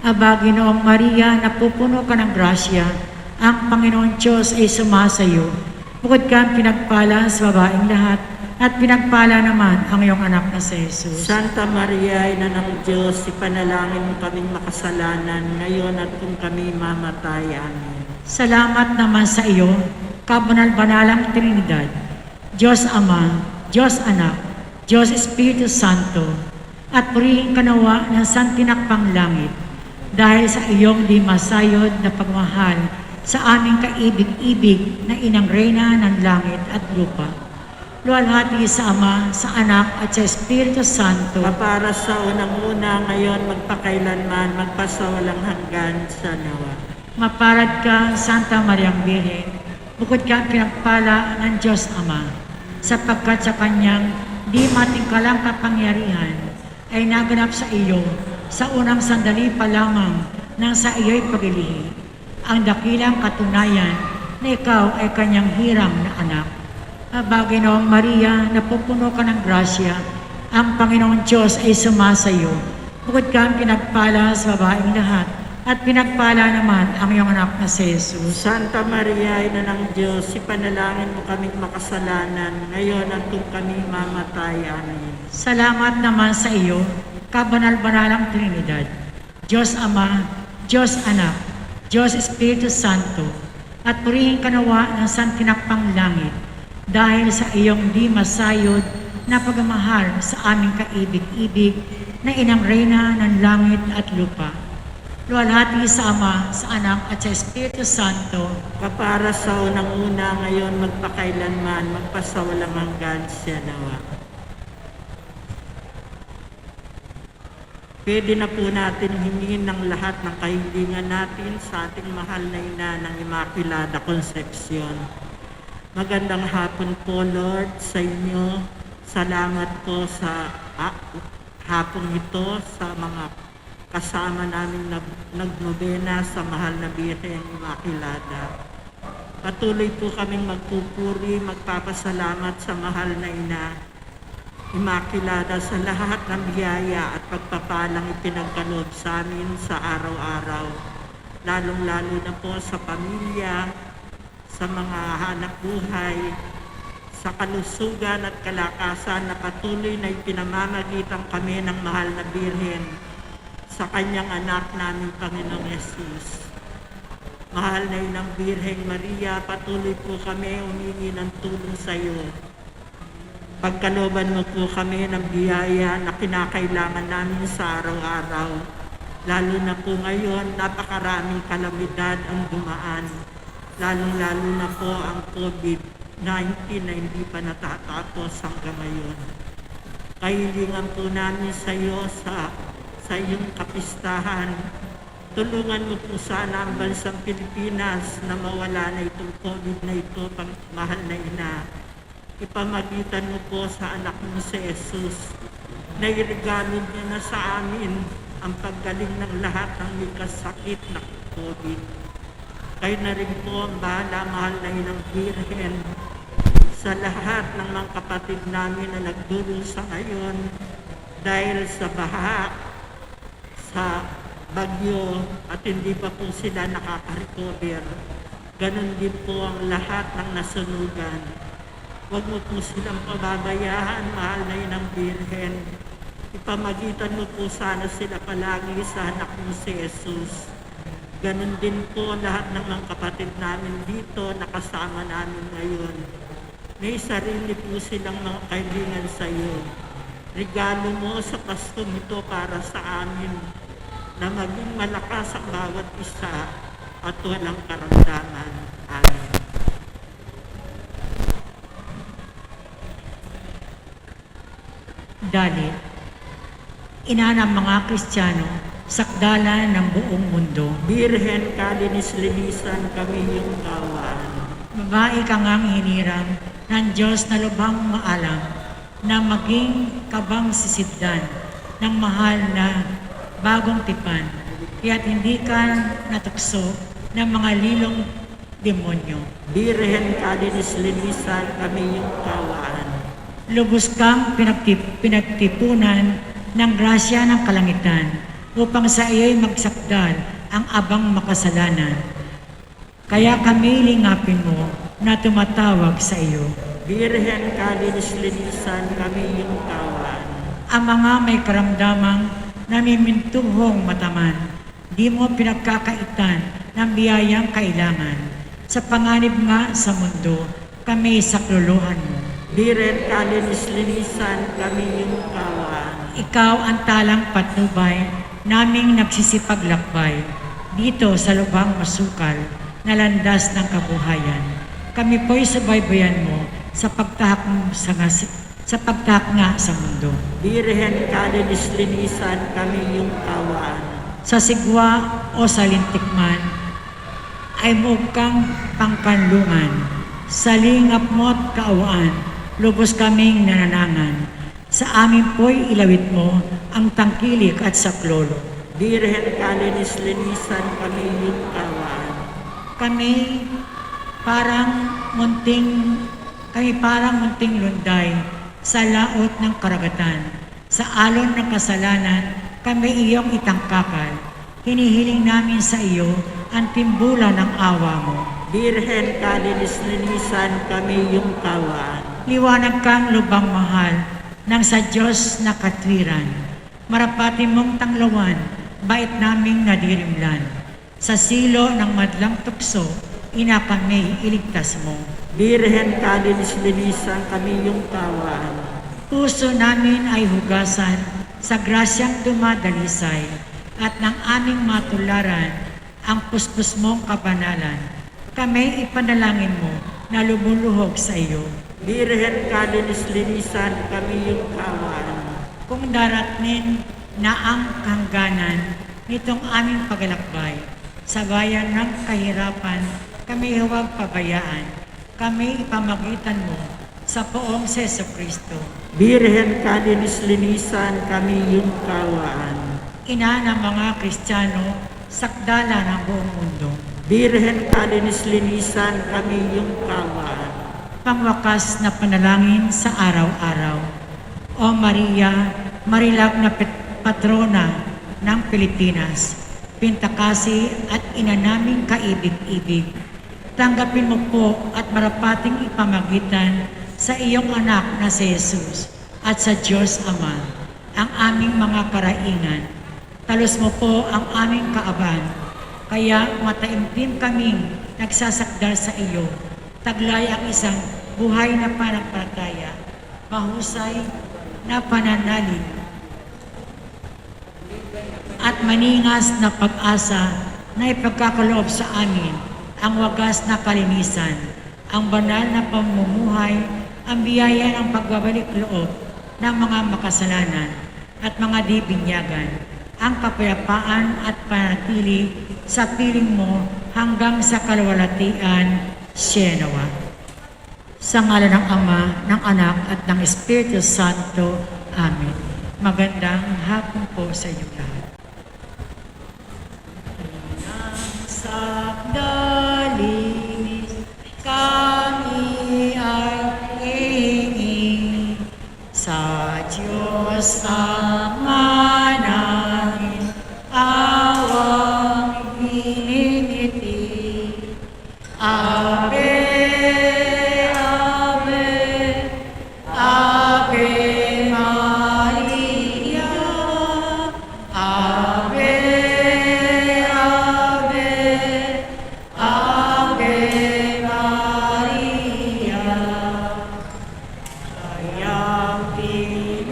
Aba, Ginoong Maria, napupuno ka ng grasya, ang Panginoong Diyos ay sumasayo. Bukod kang pinagpala sa babaeng lahat, at pinagpala naman ang iyong anak na si Jesus. Santa Maria, Ina ng Diyos, ipanalangin mo kaming makasalanan, ngayon at kung kami mamatay. Amen. Salamat naman sa iyo, kabanal-banalang Trinidad, Diyos Ama, Diyos Anak, Diyos Espiritu Santo, at purihin kanawa ng santinakpang langit, dahil sa iyong di masayod na pagmahal sa aming kaibig-ibig na inang reyna ng langit at lupa. Luwalhati sa Ama, sa Anak at sa Espiritu Santo, Kapara sa unang-una, ngayon, magpakailanman, magpasawalang hanggan sa nawa. mapalad ka, Santa Mariang Birhen, bukod kang pinagpala ng Diyos Ama, sapagkat sa kanyang di matingkalang kapangyarihan ay naganap sa iyo sa unang sandali pa lamang ng sa iyo'y paglilihi, ang dakilang katunayan na ikaw ay kanyang hirang na anak. Aba, Ginoong Maria, napupuno ka ng grasya, ang Panginoong Diyos ay sumasayo. Bukod kang pinagpala sa babaeng lahat, at pinagpala naman ang iyong anak na si Jesus. Santa Maria, Ina ng Diyos, ipanalangin mo kaming makasalanan, ngayon at kung kami mamatay. Amen. Salamat naman sa iyo, kabanal-banalang Trinidad, Diyos Ama, Diyos Anak, Diyos Espiritu Santo, at purihin kanawa ng santinakpang langit, dahil sa iyong di masayod na pagmamahal sa aming kaibig-ibig na inang reyna ng langit at lupa. Luwalhati sa Ama, sa Anak at sa Espiritu Santo, Kapara sa unang-una, ngayon, magpakailanman, magpasawalang hanggan sa nawa. Pwede na po natin hingin ng lahat ng kahilingan natin sa ating mahal na ina ng Immaculada Concepcion. Magandang hapon po, Lord, sa inyo. Salamat po sa hapon ito sa mga kasama namin nagnobena sa mahal na Birhen Immaculada. Patuloy po kaming magpupuri, magpapasalamat sa mahal na ina Immaculada sa lahat ng biyaya at pagpapalang ipinagkaloob sa amin sa araw-araw, lalong-lalo na po sa pamilya, sa mga hanap buhay, sa kalusugan at kalakasan na patuloy na ipinamamagitan kami ng mahal na Birhen sa kanyang anak namin, Panginoong Yesus. Mahal na inang Birheng Maria, patuloy po kami humingi ng tulong sa iyo. Pagkalooban mo po kami ng biyaya na kinakailangan namin sa araw-araw. Lalo na po ngayon, napakaraming kalamidad ang dumaan. Lalong-lalo na po ang COVID-19 na hindi pa natatapos hanggang ngayon. Kahilingan po namin sa iyo sa iyong kapistahan Tulungan mo po sana ang bansang Pilipinas na mawala na itong COVID na ito, mahal na ina. Ipamagitan mo po sa anak mo si Jesus na iregalo niya na sa amin ang paggaling ng lahat ng may kasakit na COVID. Kayo na rin po ang bahala, mahal na inang Birhen, sa lahat ng mga kapatid namin na nagdurusa ngayon dahil sa baha, sa bagyo, at hindi pa po sila nakaka-recover. Ganon din po ang lahat ng nasunugan. Huwag mo po silang pababayaan, mahal na inang Birhen. Ipamagitan mo po sana sila palagi sa anak mo si Jesus. Ganon din po lahat ng mga kapatid namin dito na kasama namin ngayon. May sarili po silang mga kaibigan sa iyo. Regalo mo sa Paskong ito para sa amin na maging malakas ang bawat isa at walang karamdaman. Amen. Dalit, ina ng mga Kristiyano, sakdala ng buong mundo. Birhen kalinis-linisan kami yung kawan. Babae ka ngang hiniram ng Diyos na lubhang maalam na maging kabang sisidlan ng mahal na bagong tipan, kaya't hindi ka natukso ng mga lilong demonyo. Birhen kalinis-linisan kami yung kawan. Lubos kang pinagtipunan ng grasya ng kalangitan upang sa iyo'y magsakdal ang abang makasalanan. Kaya kami lingapin mo na tumatawag sa iyo. Birhen kalinis-linisan kami yung kawan. Ang mga may karamdamang namimintuhong mataman, di mo pinagkakaitan ng biyayang kailangan. Sa panganib nga sa mundo, kami sakluluhan mo. Birhen kalinis-linisan kami yung kawan. Ikaw ang talang patnubay, naming nagsisipaglakbay, dito sa lubhang masukal na landas ng kabuhayan. Kami po'y subaybayan mo sa pagtahak nga sa mundo. Birhen kalinis-linisan kami yung kawan. Sa sigwa o sa lintikman, ay mukhang pangkanlungan. Sa lingap mo't kaawaan, lubos kaming nananangan. Sa amin po'y ilawit mo ang tangkilik at saklolo. Birhen kalinis-linisan kami yung kawan. Kami parang munting lunday sa laot ng karagatan. Sa alon ng kasalanan, kami iyong itangkakal. Hinihiling namin sa iyo ang timbulan ng awa mo. Birhen kalinis-linisan kami yung kawan. Liwanag kang lubang mahal ng sa Diyos na katwiran. Marapati mong tanglawan, bait naming nadirimlan. Sa silo ng madlang tukso, ina kami iligtas mo. Birhen kalinis-linisan kami yung kawan. Puso namin ay hugasan sa grasyang dumadalisay at ng aming matularan ang puspos mong kabanalan. Kami ipanalangin mo na lumuluhog sa iyo. Birhen kalinis-linisan kami yung kawan. Kung daratnin na ang hangganan nitong aming paglalakbay, sa bayan ng kahirapan, kami huwag pabayaan. Kami ipamagitan mo sa poong Seso Kristo. Birhen kalinis-linisan kami yung kawan. Ina ng mga Kristiyano, sakdala ng buong mundo. Birhen kalinis-linisan kami yung kawan. Pangwakas na panalangin sa araw-araw. O Maria, marilag na patrona ng Pilipinas, pintakasi at ina naming kaibig-ibig. Tanggapin mo po at marapating ipamagitan sa iyong anak na si Jesus at sa Diyos Ama ang aming mga karaingan. Talos mo po ang aming kaaban, kaya mataimtim kaming nagsasakdal sa iyo. Taglay ang isang buhay na pananampalataya, mahusay na pananalig, at maningas na pag-asa na ipagkakaloob sa amin ang wagas na kalinisan, ang banal na pamumuhay, ang biyaya ng pagbabalik loob ng mga makasalanan at mga di binyagan. ang kapayapaan at panatili sa piling mo hanggang sa kalwalatian. Sienawa. Sa ngalan ng Ama, ng Anak at ng Espiritu Santo. Amen. Magandang hapon po sa inyo lahat. Sakdalinis kami ay hihingi sa Diyos Ama namin, awang hiningiti. Ave, Ave, Ave Maria, Ave, Ave, Ave Maria. Kayang pinubuhay,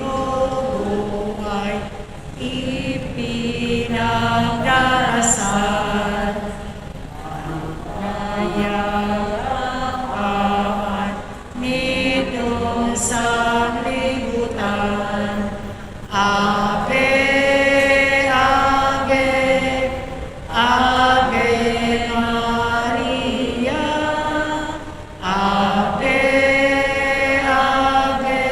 ipinagdarasal, kayang nitong sanlibutan. Ave, Ave, Ave Maria, Ave, Ave,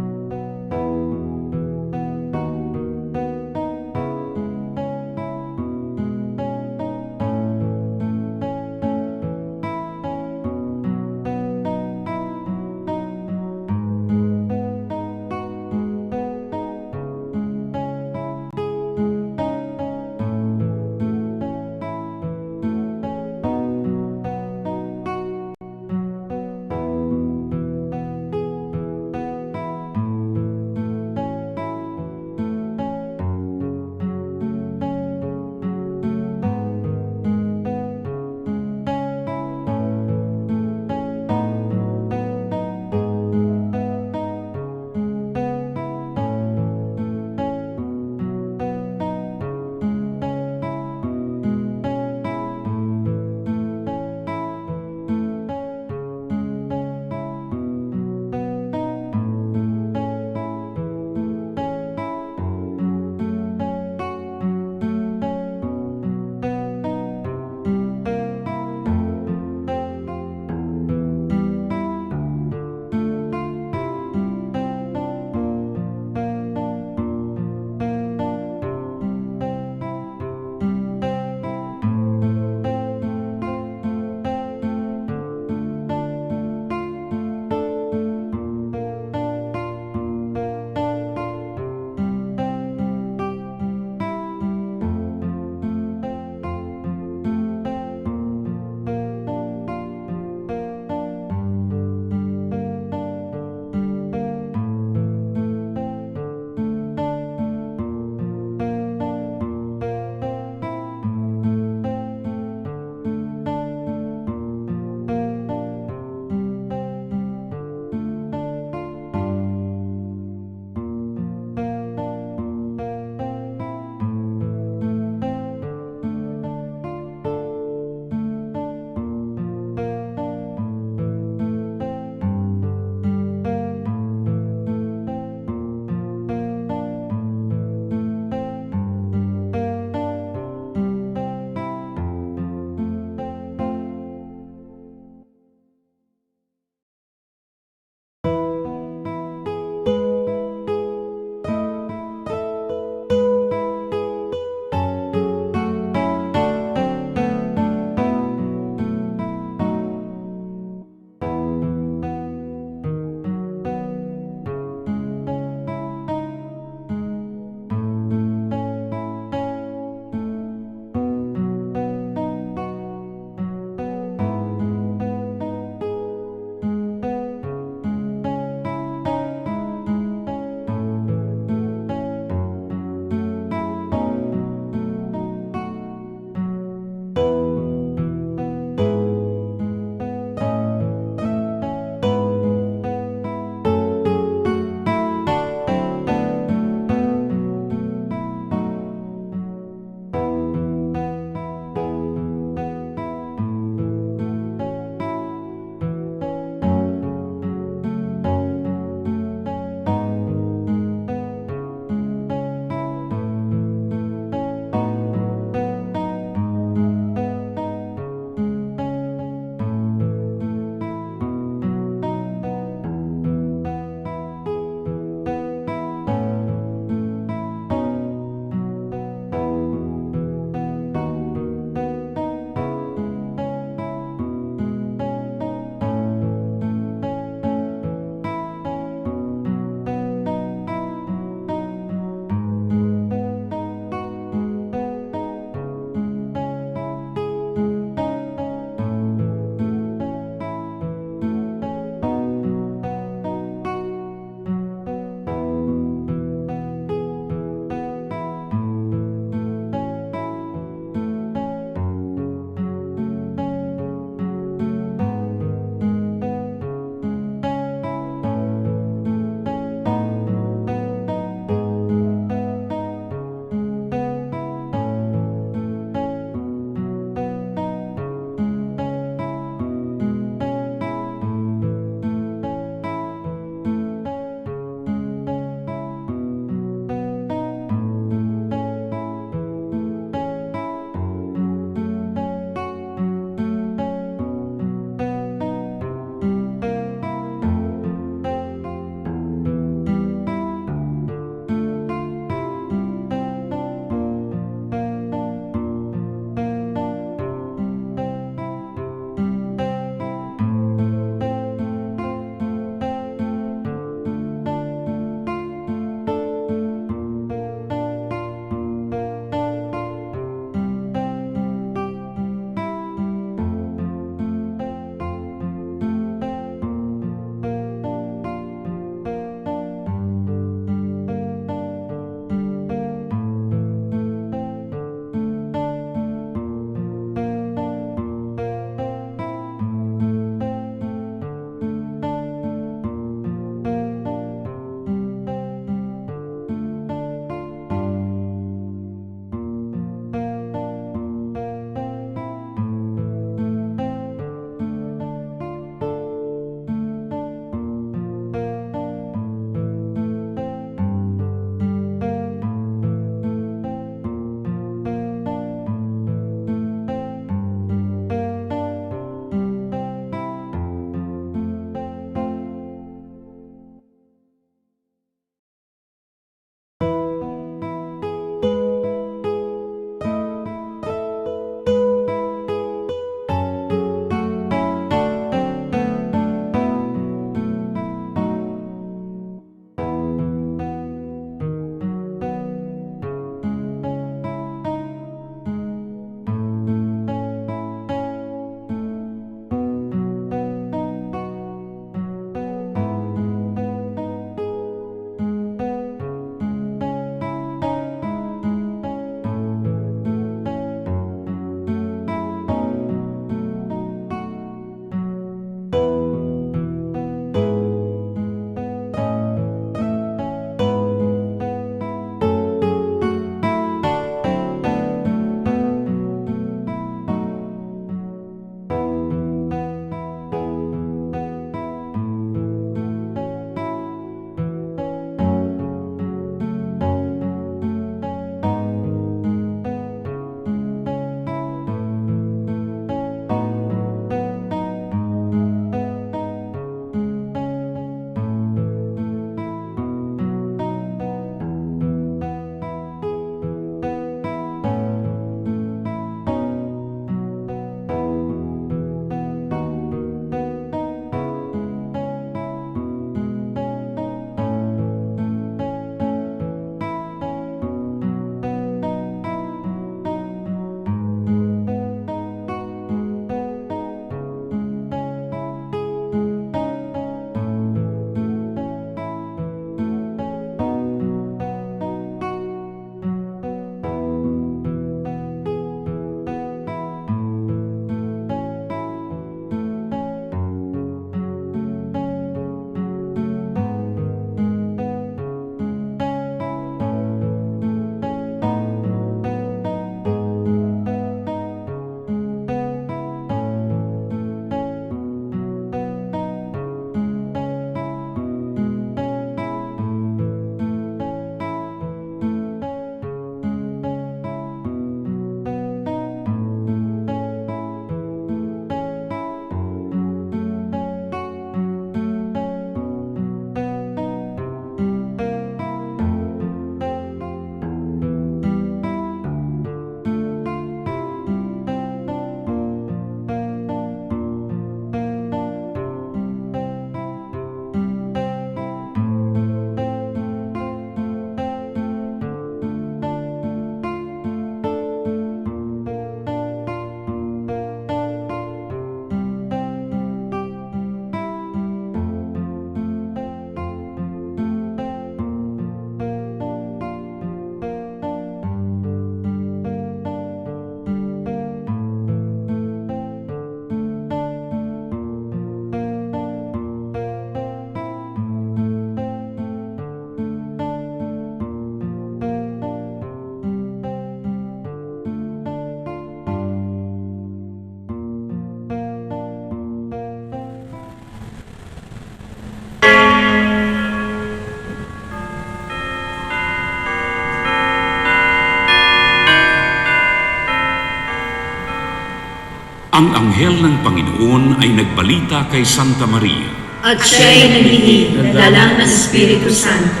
Ang anghel ng Panginoon ay nagbalita kay Santa Maria. At siya'y naglihig ng dalang ng Espiritu Santo.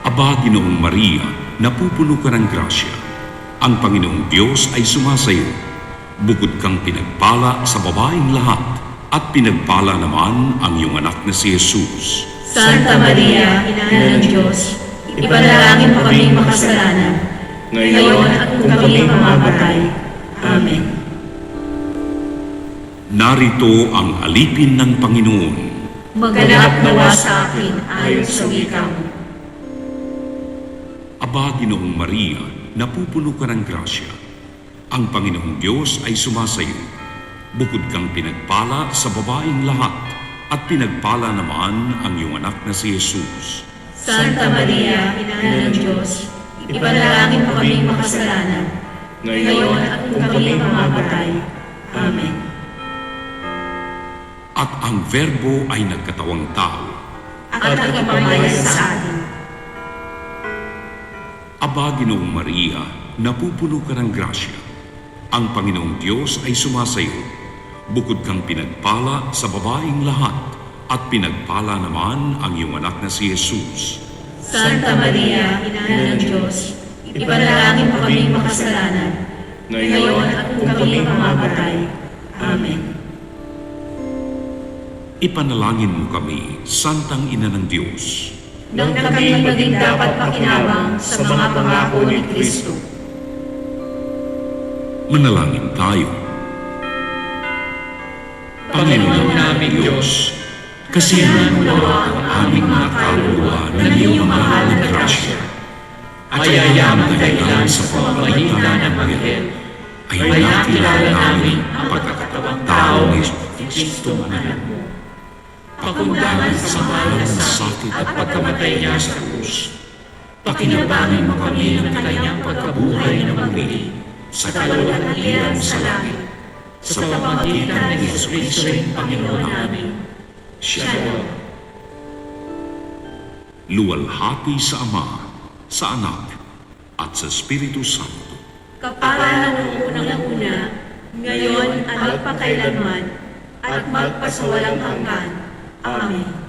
Aba, Ginoong Maria, napupuno ka ng grasya. Ang Panginoong Diyos ay sumasayo. Bukod kang pinagpala sa babaeng lahat, at pinagpala naman ang iyong anak na si Jesus. Santa Maria, Ina ng Diyos, ipanalangin mo kaming makasalanan, ngayon at kung kami mamamatay. Amen. Narito ang alipin ng Panginoon. Maganap nawa sa akin ayon sa wika mo. Aba, Ginoong Maria, napupuno ka ng grasya. Ang Panginoong Diyos ay sumasayo. Bukod kang pinagpala sa babaeng lahat, at pinagpala naman ang iyong anak na si Jesus. Santa Maria, Ina ng Diyos, ipanalangin mo kaming makasalanan, ngayon at kung kami mamamatay. Amen. At ang Verbo ay nagkatawang tao. At nagpamaya sa atin. Aba, Ginoong Maria, napupuno ka ng grasya. Ang Panginoong Diyos ay sumasayo. Bukod kang pinagpala sa babaeng lahat, at pinagpala naman ang iyong anak na si Jesus. Santa Maria, Ina ng Diyos, ipanalangin mo kaming makasalanan, ngayon at kung kami mamamatay. Amen. Ipanalangin mo kami, Santang Ina ng Diyos. Nang kami maging dapat pakinabang sa mga pangako ni Kristo. Manalangin tayo. Panginoon naming Diyos, kasiyahan mo ang aming mga kaluluwa ng iyong mahal na grasya. At yayaman dahilan sa pamamagitan ng Anghel, ay nakilala namin ang pagkakatawang tao ni Kristo ang anak mo. Pakundangan sa mahal na sakit at pagkamatay niya sa krus. Pakinabangin mo kami ng kanyang pagkabuhay na muli sa kaluwalhatian sa langit. Sa pamamagitan ng Jesucristo rin Panginoon namin. Shalom. Luwalhati sa Ama, sa Anak, at sa Espiritu Santo. Kapala ng unang-una, ngayon at magpakailanman, at magpasawalang hanggan. Amen.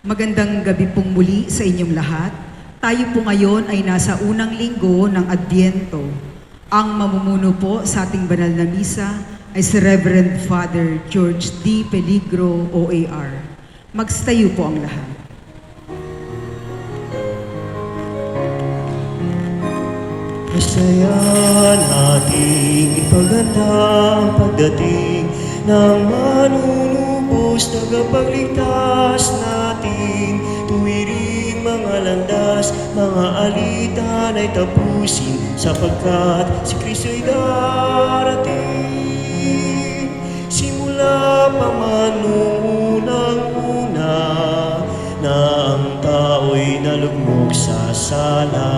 Magandang gabi pong muli sa inyong lahat. Tayo po ngayon ay nasa unang linggo ng Adbyento. Ang mamumuno po sa ating banal na misa ay si Reverend Father George D. Peligro, OAR. Magstayo po ang lahat. Masaya nating ipaganda ang pagdating ng manunubos tagapagligtas natin. Tuwiring mga landas, mga alitan ay tapusin, sapagkat si Kristo'y darating. Simula pa man noong unang-una, na ang tao'y nalugmok sa sala.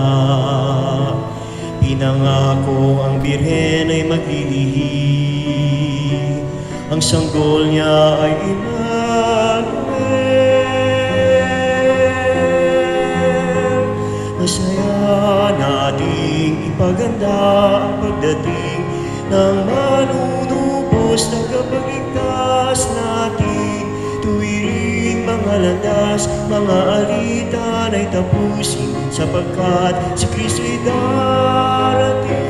Pinangako ang birhen ay maglilihi, ang sanggol niya ay Emmanuel. Masaya nating ipaganda ang pagdating ng manunubos tagapagligtas natin. Tuwiring mga landas, mga alitan ay tapusin, sapagkat si Kristo'y darating.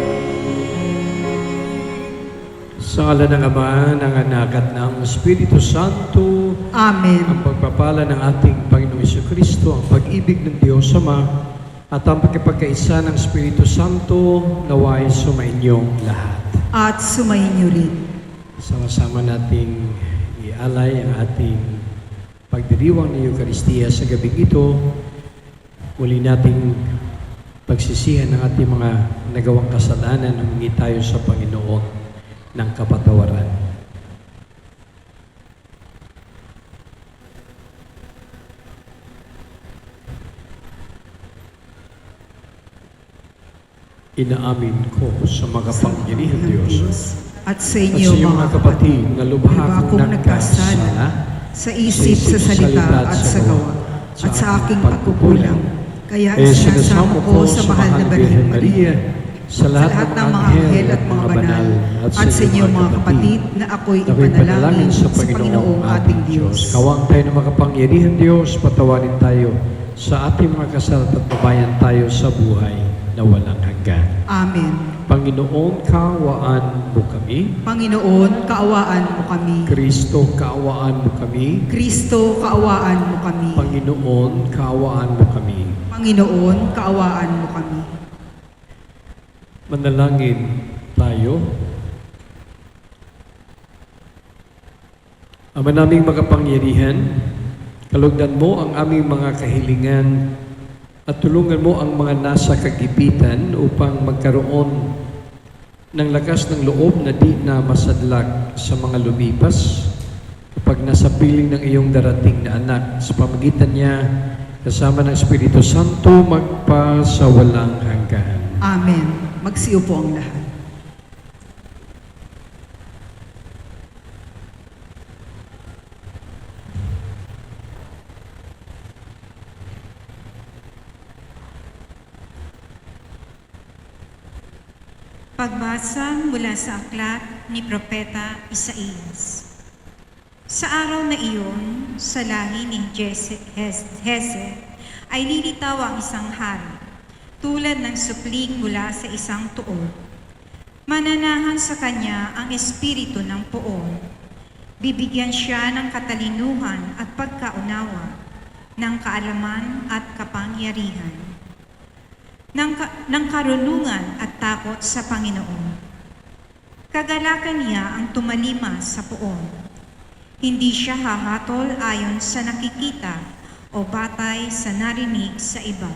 Sa ngala ng Ama, ng Anak at ng Espiritu Santo. Amen. Ang pagpapala ng ating Panginoong Jesucristo, ang pag-ibig ng Diyos Ama, at ang pagkipagkaisa ng Espiritu Santo naway sumainyong lahat. At sumayin niyo rin. Sama-sama nating ialay ang ating pagdiriwang ng Eucharistia sa gabing ito. Uli nating pagsisihan ng ating mga nagawang kasalanan, humingi tayo sa Panginoon ng kapatawaran. inaamin ko sa makapangyarihang Diyos at sa at inyo, sa iyong mga kapatid na lubha kong nagkasala sa isip, sa salita at sa gawa, at sa aking pagkukulang. Kaya sinasama ko sa mahal na Birhen Maria, sa lahat ng mga anghel at mga banal, at sa inyo mga kapatid, na ako'y ipanalangin sa Panginoong ating Diyos. Kawang tayo na makapangyarihan Diyos, patawarin tayo sa ating mga kasal at bayan tayo sa buhay na walang hanggan. Amen. Panginoon, kaawaan mo kami. Panginoon, kaawaan mo kami. Kristo, kaawaan mo kami. Kristo, kaawaan mo kami. Panginoon, kaawaan mo kami. Panginoon, kaawaan mo kami. Manalangin tayo. Ama naming makapangyarihan, kalugdan mo ang aming mga kahilingan at tulungan mo ang mga nasa kagipitan upang magkaroon ng lakas ng loob na di na masadlak sa mga lumipas kapag nasa piling ng iyong darating na anak. Sa pamagitan niya, kasama ng Espiritu Santo, magpasawalang hanggan. Amen. Magsiupo ang lahat. Pagbasa mula sa aklat ni Propeta Isaías. Sa araw na iyon, sa lahi ni Hese, ay lilitaw ang isang hari, tulad ng supling mula sa isang tuod. Mananahan sa kanya ang espiritu ng poon. Bibigyan siya ng katalinuhan at pagkaunawa, ng kaalaman at kapangyarihan, ng karunungan at takot sa Panginoon. Kagalakan niya ang tumalima sa poon. Hindi siya hahatol ayon sa nakikita o batay sa narinig sa iba.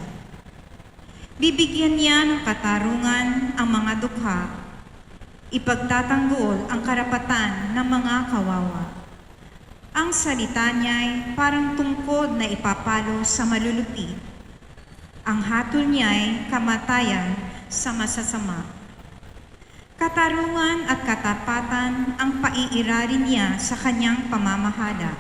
Bibigyan niya ng katarungan ang mga dukha, ipagtatanggol ang karapatan ng mga kawawa. Ang salita niya ay parang tungkod na ipapalo sa malulupit. Ang hatol niya ay kamatayan sa masasama. Katarungan at katapatan ang paiiralin niya sa kanyang pamamahala.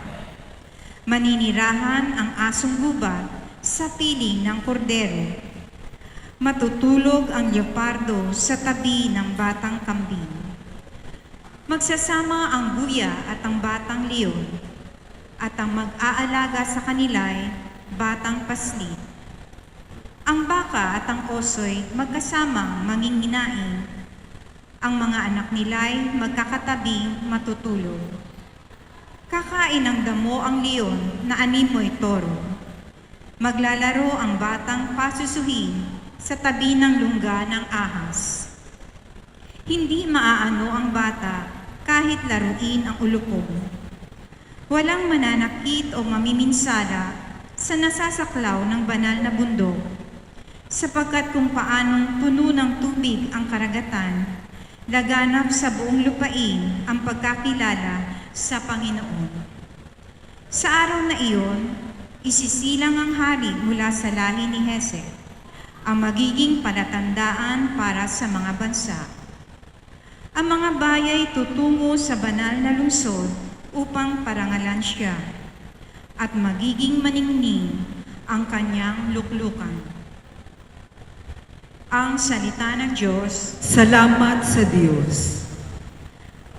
Maninirahan ang asong gubat sa piling ng kordero. Matutulog ang leopardo sa tabi ng batang kambing. Magsasama ang buya at ang batang leon, at ang mag-aalaga sa kanila ay batang paslit. Ang baka at ang oso'y magkasamang manginginain. Ang mga anak nila'y magkakatabing matutulog. Kakain ng damo ang leon na animoy toro. Maglalaro ang batang pasusuhin sa tabi ng lungga ng ahas. Hindi maaano ang bata kahit laruin ang ulupong. Walang mananakit o mamiminsala sa nasasaklaw ng banal na bundok, sapagkat kung paanong puno ng tubig ang karagatan, laganap sa buong lupain ang pagkakilala sa Panginoon. Sa araw na iyon, isisilang ang hari mula sa lahi ni Hese, ang magiging palatandaan para sa mga bansa. Ang mga bayay tutungo sa banal na lungsod upang parangalan siya, at magiging maningning ang kanyang luklukan. Ang salita ng Diyos. Salamat sa Diyos.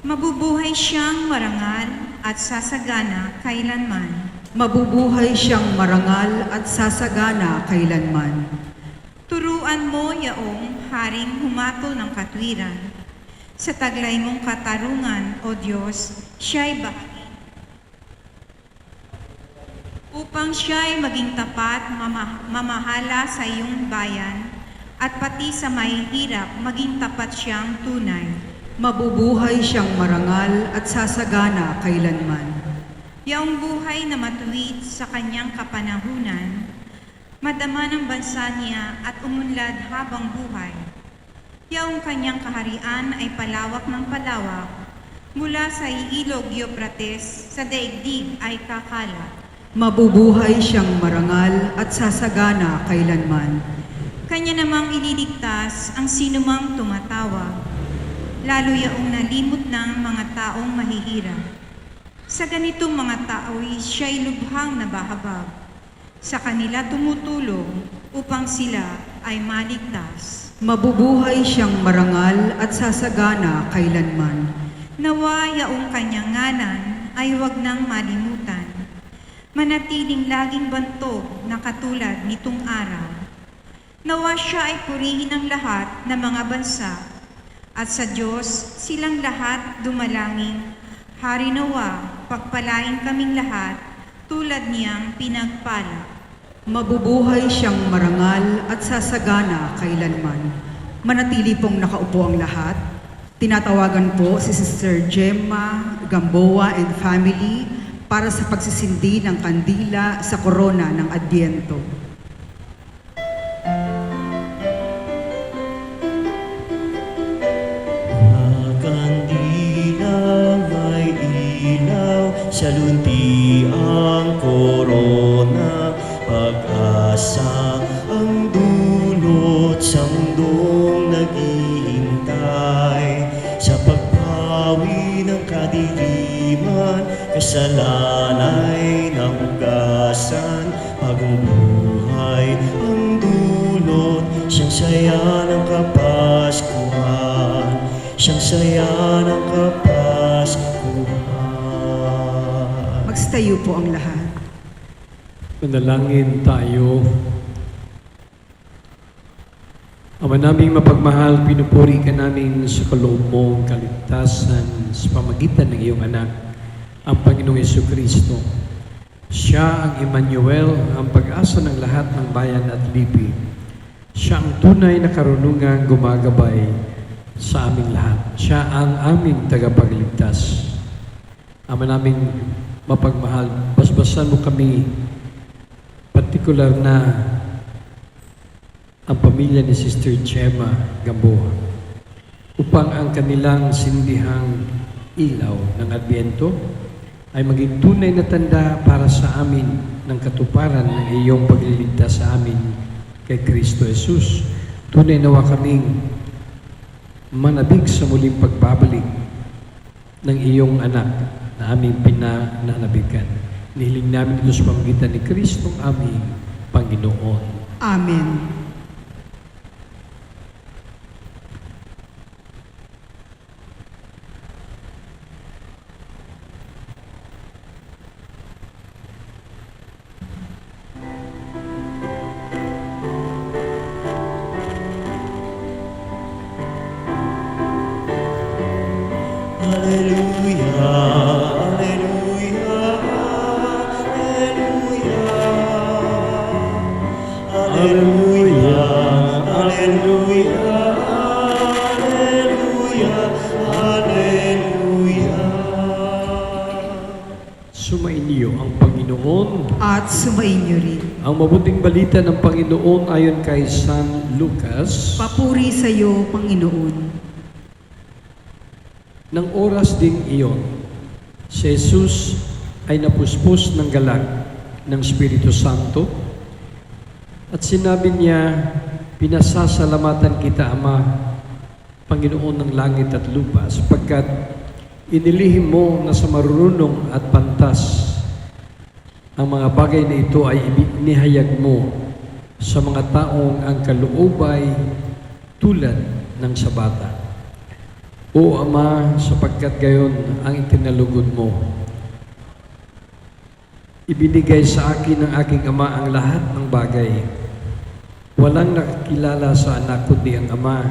Mabubuhay siyang marangal at sasagana kailanman. Mabubuhay siyang marangal at sasagana kailanman. Turuan mo yaong haring humatol ng katwiran. Sa taglay mong katarungan, O Diyos, siya'y bahagi. Upang siya'y maging tapat, mamahala sa iyong bayan, at pati sa mahihirap, maging tapat siyang tunay. Mabubuhay siyang marangal at sasagana kailanman. Yaong buhay na matuwid sa kanyang kapanahunan, madama ng bansa niya at umunlad habang buhay. Yaong kanyang kaharian ay palawak ng palawak, mula sa ilog Euphrates sa daigdig ay kakala. Mabubuhay siyang marangal at sasagana kailanman. Kanya namang ililigtas ang sinumang tumatawag, lalo yaong nalimot ng mga taong mahihirap. Sa ganitong mga tao'y siya'y lubhang nabahabag. Sa kanila tumutulong upang sila ay maligtas. Mabubuhay siyang marangal at sasagana kailanman. Nawa yaong kanyang ngalan ay huwag nang malimutan. Manatiling laging bantog na katulad nitong araw. Nawa siya ay purihin ng lahat ng mga bansa, at sa Diyos silang lahat dumalangin. Hari nawa, pagpalain kaming lahat, tulad niyang pinagpala. Mabubuhay siyang marangal at sasagana kailanman. Manatili pong nakaupo ang lahat. Tinatawagan po si Sister Gemma Gamboa and family para sa pagsisindi ng kandila sa korona ng Adviento. Kandilang may ilaw sa lunti ang korona, pag-asa ang dulot sa mundong naghihintay, sa pagpawi ng kadiliman, kasalanay ng hugasan, bagong buhay ang dulot, siyang saya ng Kapaskuhan, siyang saya ng Kapaskuhan. Magstayo po ang lahat. Manalangin tayo. Ama naming mapagmahal, pinupuri ka namin sa kaloob mong kaligtasan sa pamagitan ng iyong anak, ang Panginoong Jesucristo. Siya ang Emmanuel, ang pag-asa ng lahat ng bayan at lipi. Siya ang tunay na karunungang gumagabay sa aming lahat. Siya ang aming tagapagligtas. Ama naming mapagmahal, basbasan mo kami, partikular na ang pamilya ni Sister Gemma Gamboa, upang ang kanilang sindihang ilaw ng Adviento ay maging tunay na tanda para sa amin ng katuparan ng iyong pagliligtas sa amin kay Kristo Jesus. Tunay nawa kaming manabik sa muling pagbabalik ng iyong anak na aming pinananabikan. Nihiling namin ito sa pamamagitan ni Kristo ang aming Panginoon. Amen. Hallelujah, hallelujah, hallelujah, hallelujah, hallelujah, hallelujah, hallelujah. Sumainyo ang Panginoon. At sumainyo rin. Ang mabuting balita ng Panginoon ayon kay San Lucas. Papuri sa iyo, Panginoon. Nang oras ding iyon, si Jesus ay napuspos ng galak ng Espiritu Santo at sinabi niya, "Pinasasalamatan kita, Ama, Panginoon ng langit at lupa, sapagkat inilihim mo na sa marunong at pantas ang mga bagay na ito ay inihayag mo sa mga taong ang kaloob ay tulad ng sa bata. O Ama, sapagkat gayon ang itinalugod mo. Ibinigay sa akin ng aking Ama ang lahat ng bagay. Walang nakakilala sa anak kundi ang Ama,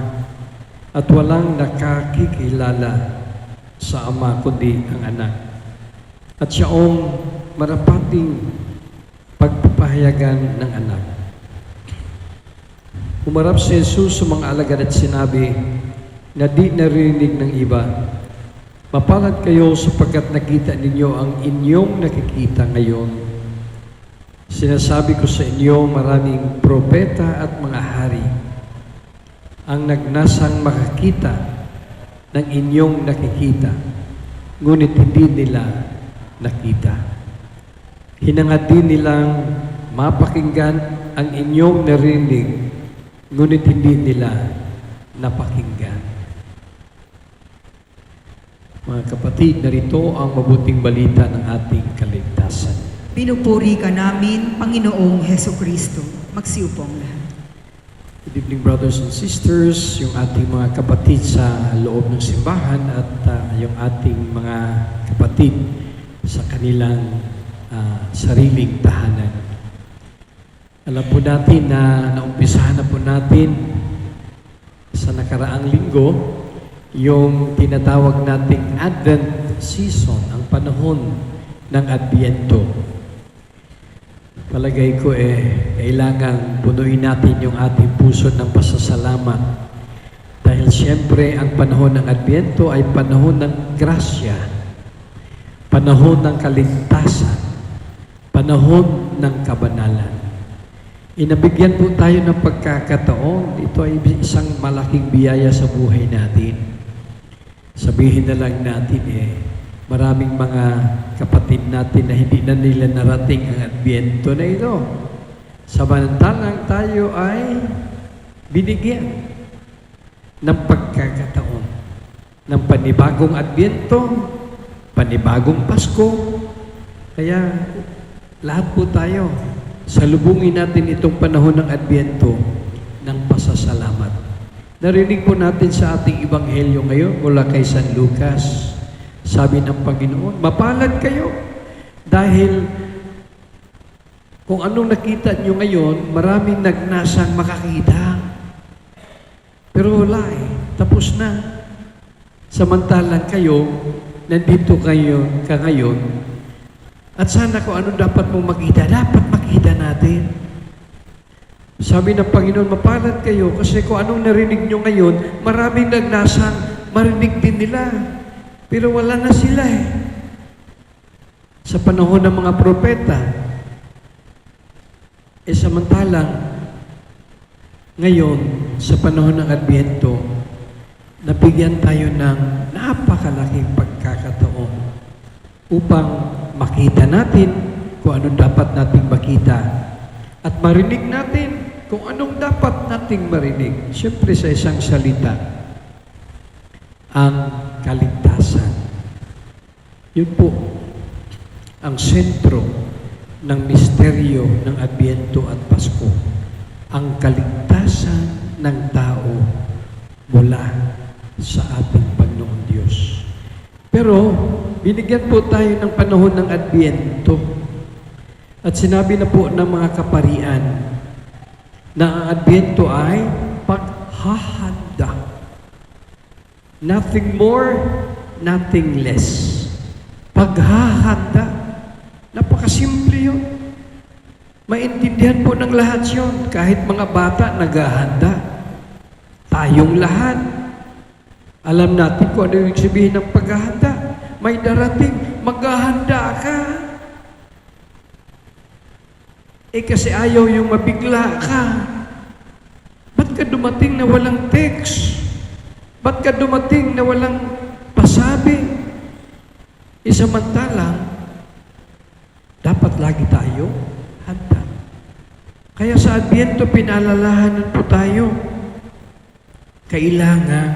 at walang nakakikilala sa Ama kundi ang anak. At siyang marapating pagpapahayagan ng anak." Umarap si Jesus sa mga alagad at sinabi na di narinig ng iba, "Mapalad kayo sapagkat nakita ninyo ang inyong nakikita ngayon. Sinasabi ko sa inyo, maraming propeta at mga hari ang nagnasang makakita ng inyong nakikita, ngunit hindi nila nakita. Hinangad din nilang mapakinggan ang inyong narinig, ngunit hindi nila napakinggan. Mga kapatid, narito ang mabuting balita ng ating kaligtasan. Pinupuri ka namin, Panginoong Heso Kristo. Magsiupo ang lahat. Good evening, brothers and sisters, yung ating mga kapatid sa loob ng simbahan at yung ating mga kapatid sa kanilang sariling tahanan. Alam po natin na naumpisahan na po natin sa nakaraang linggo yung tinatawag nating Advent season, ang panahon ng Adbyento. Palagay ko kailangan punuin natin yung ating puso ng pasasalamat. Dahil siyempre ang panahon ng Adbyento ay panahon ng grasya, panahon ng kaligtasan, panahon ng kabanalan. Inabigyan po tayo ng pagkakataon. Ito ay isang malaking biyaya sa buhay natin. Sabihin na lang natin maraming mga kapatid natin na hindi na nila narating ang Adbyento na ito. Samantalang tayo ay binigyan ng pagkakataon ng panibagong Adbyento, panibagong Pasko. Kaya lahat po tayo, salubungin natin itong panahon ng Adbyento ng pasasalamat. Narinig po natin sa ating Ebanghelyo ngayon mula kay San Lucas. Sabi ng Panginoon, mapalad kayo dahil kung anong nakita nyo ngayon, maraming nagnasang makakita. Pero wala tapos na. Samantalang kayo, nandito kayo ngayon, at sana kung ano dapat mong makita, dapat makita natin. Sabi ng Panginoon, mapalad kayo kasi kung anong narinig nyo ngayon, maraming nagnasang marinig din nila. Pero wala na sila Sa panahon ng mga propeta, samantalang ngayon, sa panahon ng Adbyento, nabigyan tayo ng napakalaking pagkakataon upang makita natin kung anong dapat nating makita at marinig natin kung anong dapat nating marinig. Siyempre sa isang salita, ang kaligtasan. Yun po ang sentro ng misteryo ng Adbyento at Pasko. Ang kaligtasan ng tao mula sa ating Panginoon Diyos. Pero binigyan po tayo ng panahon ng Adbyento at sinabi na po ng mga kaparian na ang Adbyento ay paghahanda. Nothing more, nothing less. Paghahanda. Napakasimple yun. Maintindihan po ng lahat yun. Kahit mga bata, naghahanda. Tayong lahat. Alam natin kung ano yung sabihin ng paghahanda. May darating, maghahanda ka. Kasi ayaw yung mabigla ka. Ba't ka dumating na walang text? Ba't ka dumating na walang pasabi? Samantalang, dapat lagi tayo handa. Kaya sa Adbyento, pinalalahanan po tayo. Kailangan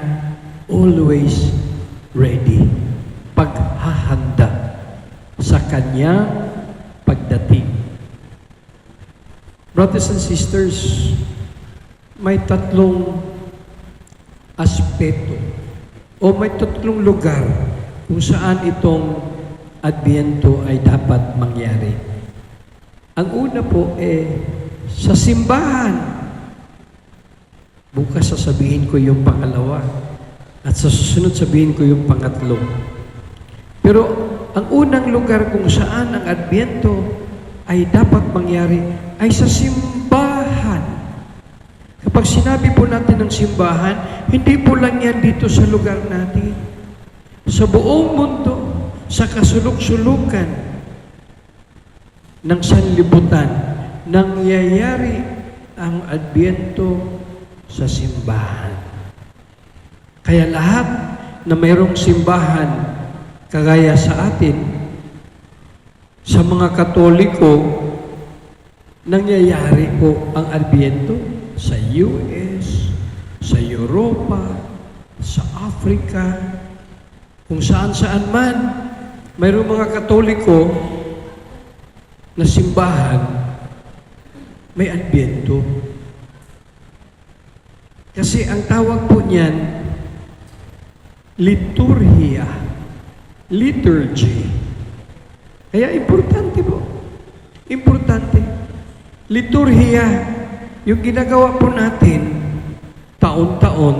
always ready. Paghahanda sa kanyang pagdating. Brothers and sisters, may tatlong aspeto o may tatlong lugar kung saan itong Adbyento ay dapat mangyari. Ang una po sa simbahan. Bukas sasabihin ko yung pangalawa at sa susunod sabihin ko yung pangatlo. Pero ang unang lugar kung saan ang Adbyento ay dapat mangyari ay sa simbahan. Kapag sinabi po natin ng simbahan, hindi po lang yan dito sa lugar natin. Sa buong mundo, sa kasuluk-sulukan ng sanlibutan, nangyayari ang Adbyento sa simbahan. Kaya lahat na mayroong simbahan kagaya sa atin, sa mga Katoliko, nangyayari po ang Adbyento sa US, Europa, sa Africa, kung saan-saan man, mayroong mga Katoliko na simbahan, may Adbyento. Kasi ang tawag po niyan, liturgia, liturgy. Kaya importante po. Importante. Liturgia, yung ginagawa po natin, taon-taon,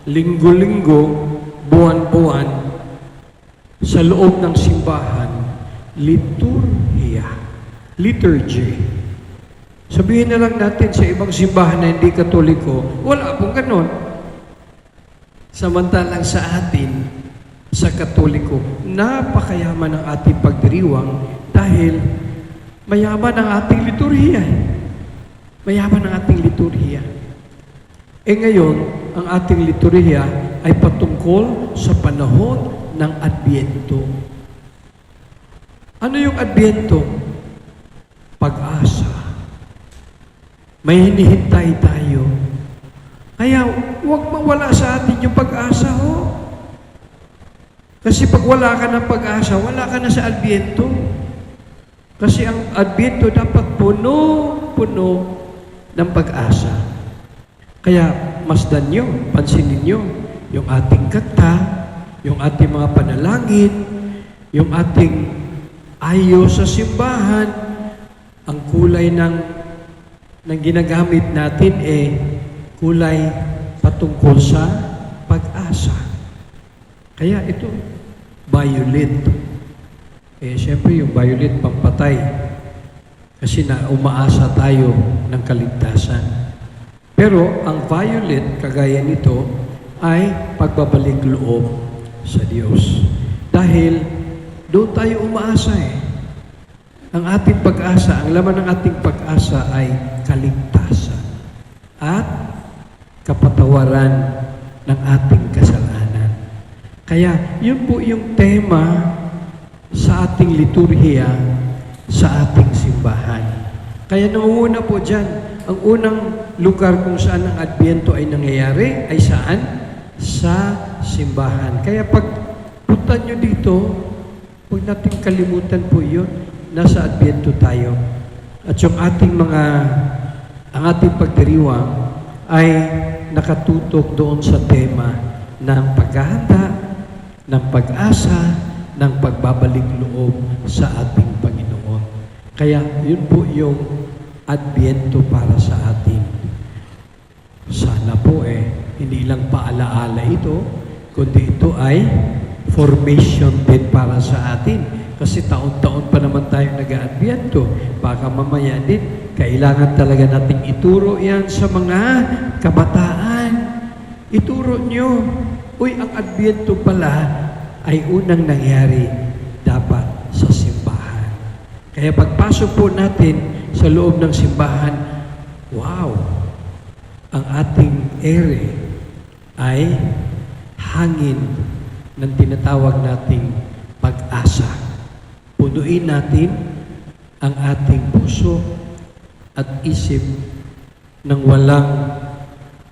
linggo-linggo, buwan-buwan, sa loob ng simbahan, liturgia, liturgy. Sabihin na lang natin sa ibang simbahan na hindi Katoliko, wala pong ganon. Samantalang sa atin, sa Katoliko, napakayaman ang ating pagdiriwang dahil mayaman ang ating liturhiya. Mayaman ang ating liturhiya. Ngayon, ang ating liturhiya ay patungkol sa panahon ng Adbyento. Ano yung Adbyento? Pag-asa. May hinihintay tayo. Kaya huwag mawala sa atin yung pag-asa, ho. Kasi pag wala ka ng pag-asa, wala ka na sa Adbyento. Kasi ang Adbyento dapat puno-puno ng pag-asa. Kaya masdan nyo, pansinin nyo, yung ating kanta, yung ating mga panalangin, yung ating ayo sa simbahan, ang kulay ng ginagamit natin kulay patungkol sa pag-asa. Kaya ito, violet. Siyempre yung violet pampatay. Kasi na umaasa tayo ng kaligtasan. Pero ang violet, kagaya nito, ay pagbabalik loob sa Diyos. Dahil doon tayo umaasa Ang ating pag-asa, ang laman ng ating pag-asa ay kaligtasan at kapatawaran ng ating kasalanan. Kaya yun po yung tema sa ating liturhiya, sa ating simbahan. Kaya nangunguna po dyan, ang unang lugar kung saan ang Adbyento ay nangyayari ay saan? Sa simbahan. Kaya pag punta nyo dito, huwag natin kalimutan po yun. Nasa Adbyento tayo. At yung ang ating pagdiriwang ay nakatutok doon sa tema ng paghahanda, ng pag-asa, ng pagbabalik loob sa ating Panginoon. Kaya yun po yung Adbyento para sa atin. Sana po hindi lang paalaala ito, kundi ito ay formation din para sa atin. Kasi taon-taon pa naman tayo nag-Adbyento. Baka mamaya din, kailangan talaga nating ituro yan sa mga kabataan. Ituro nyo, ang Adbyento pala ay unang nangyari dapat sa simbahan. Kaya pagpasok po natin sa loob ng simbahan, wow! Ang ating ere ay hangin ng tinatawag nating pag-asa. Punuin natin ang ating puso at isip ng walang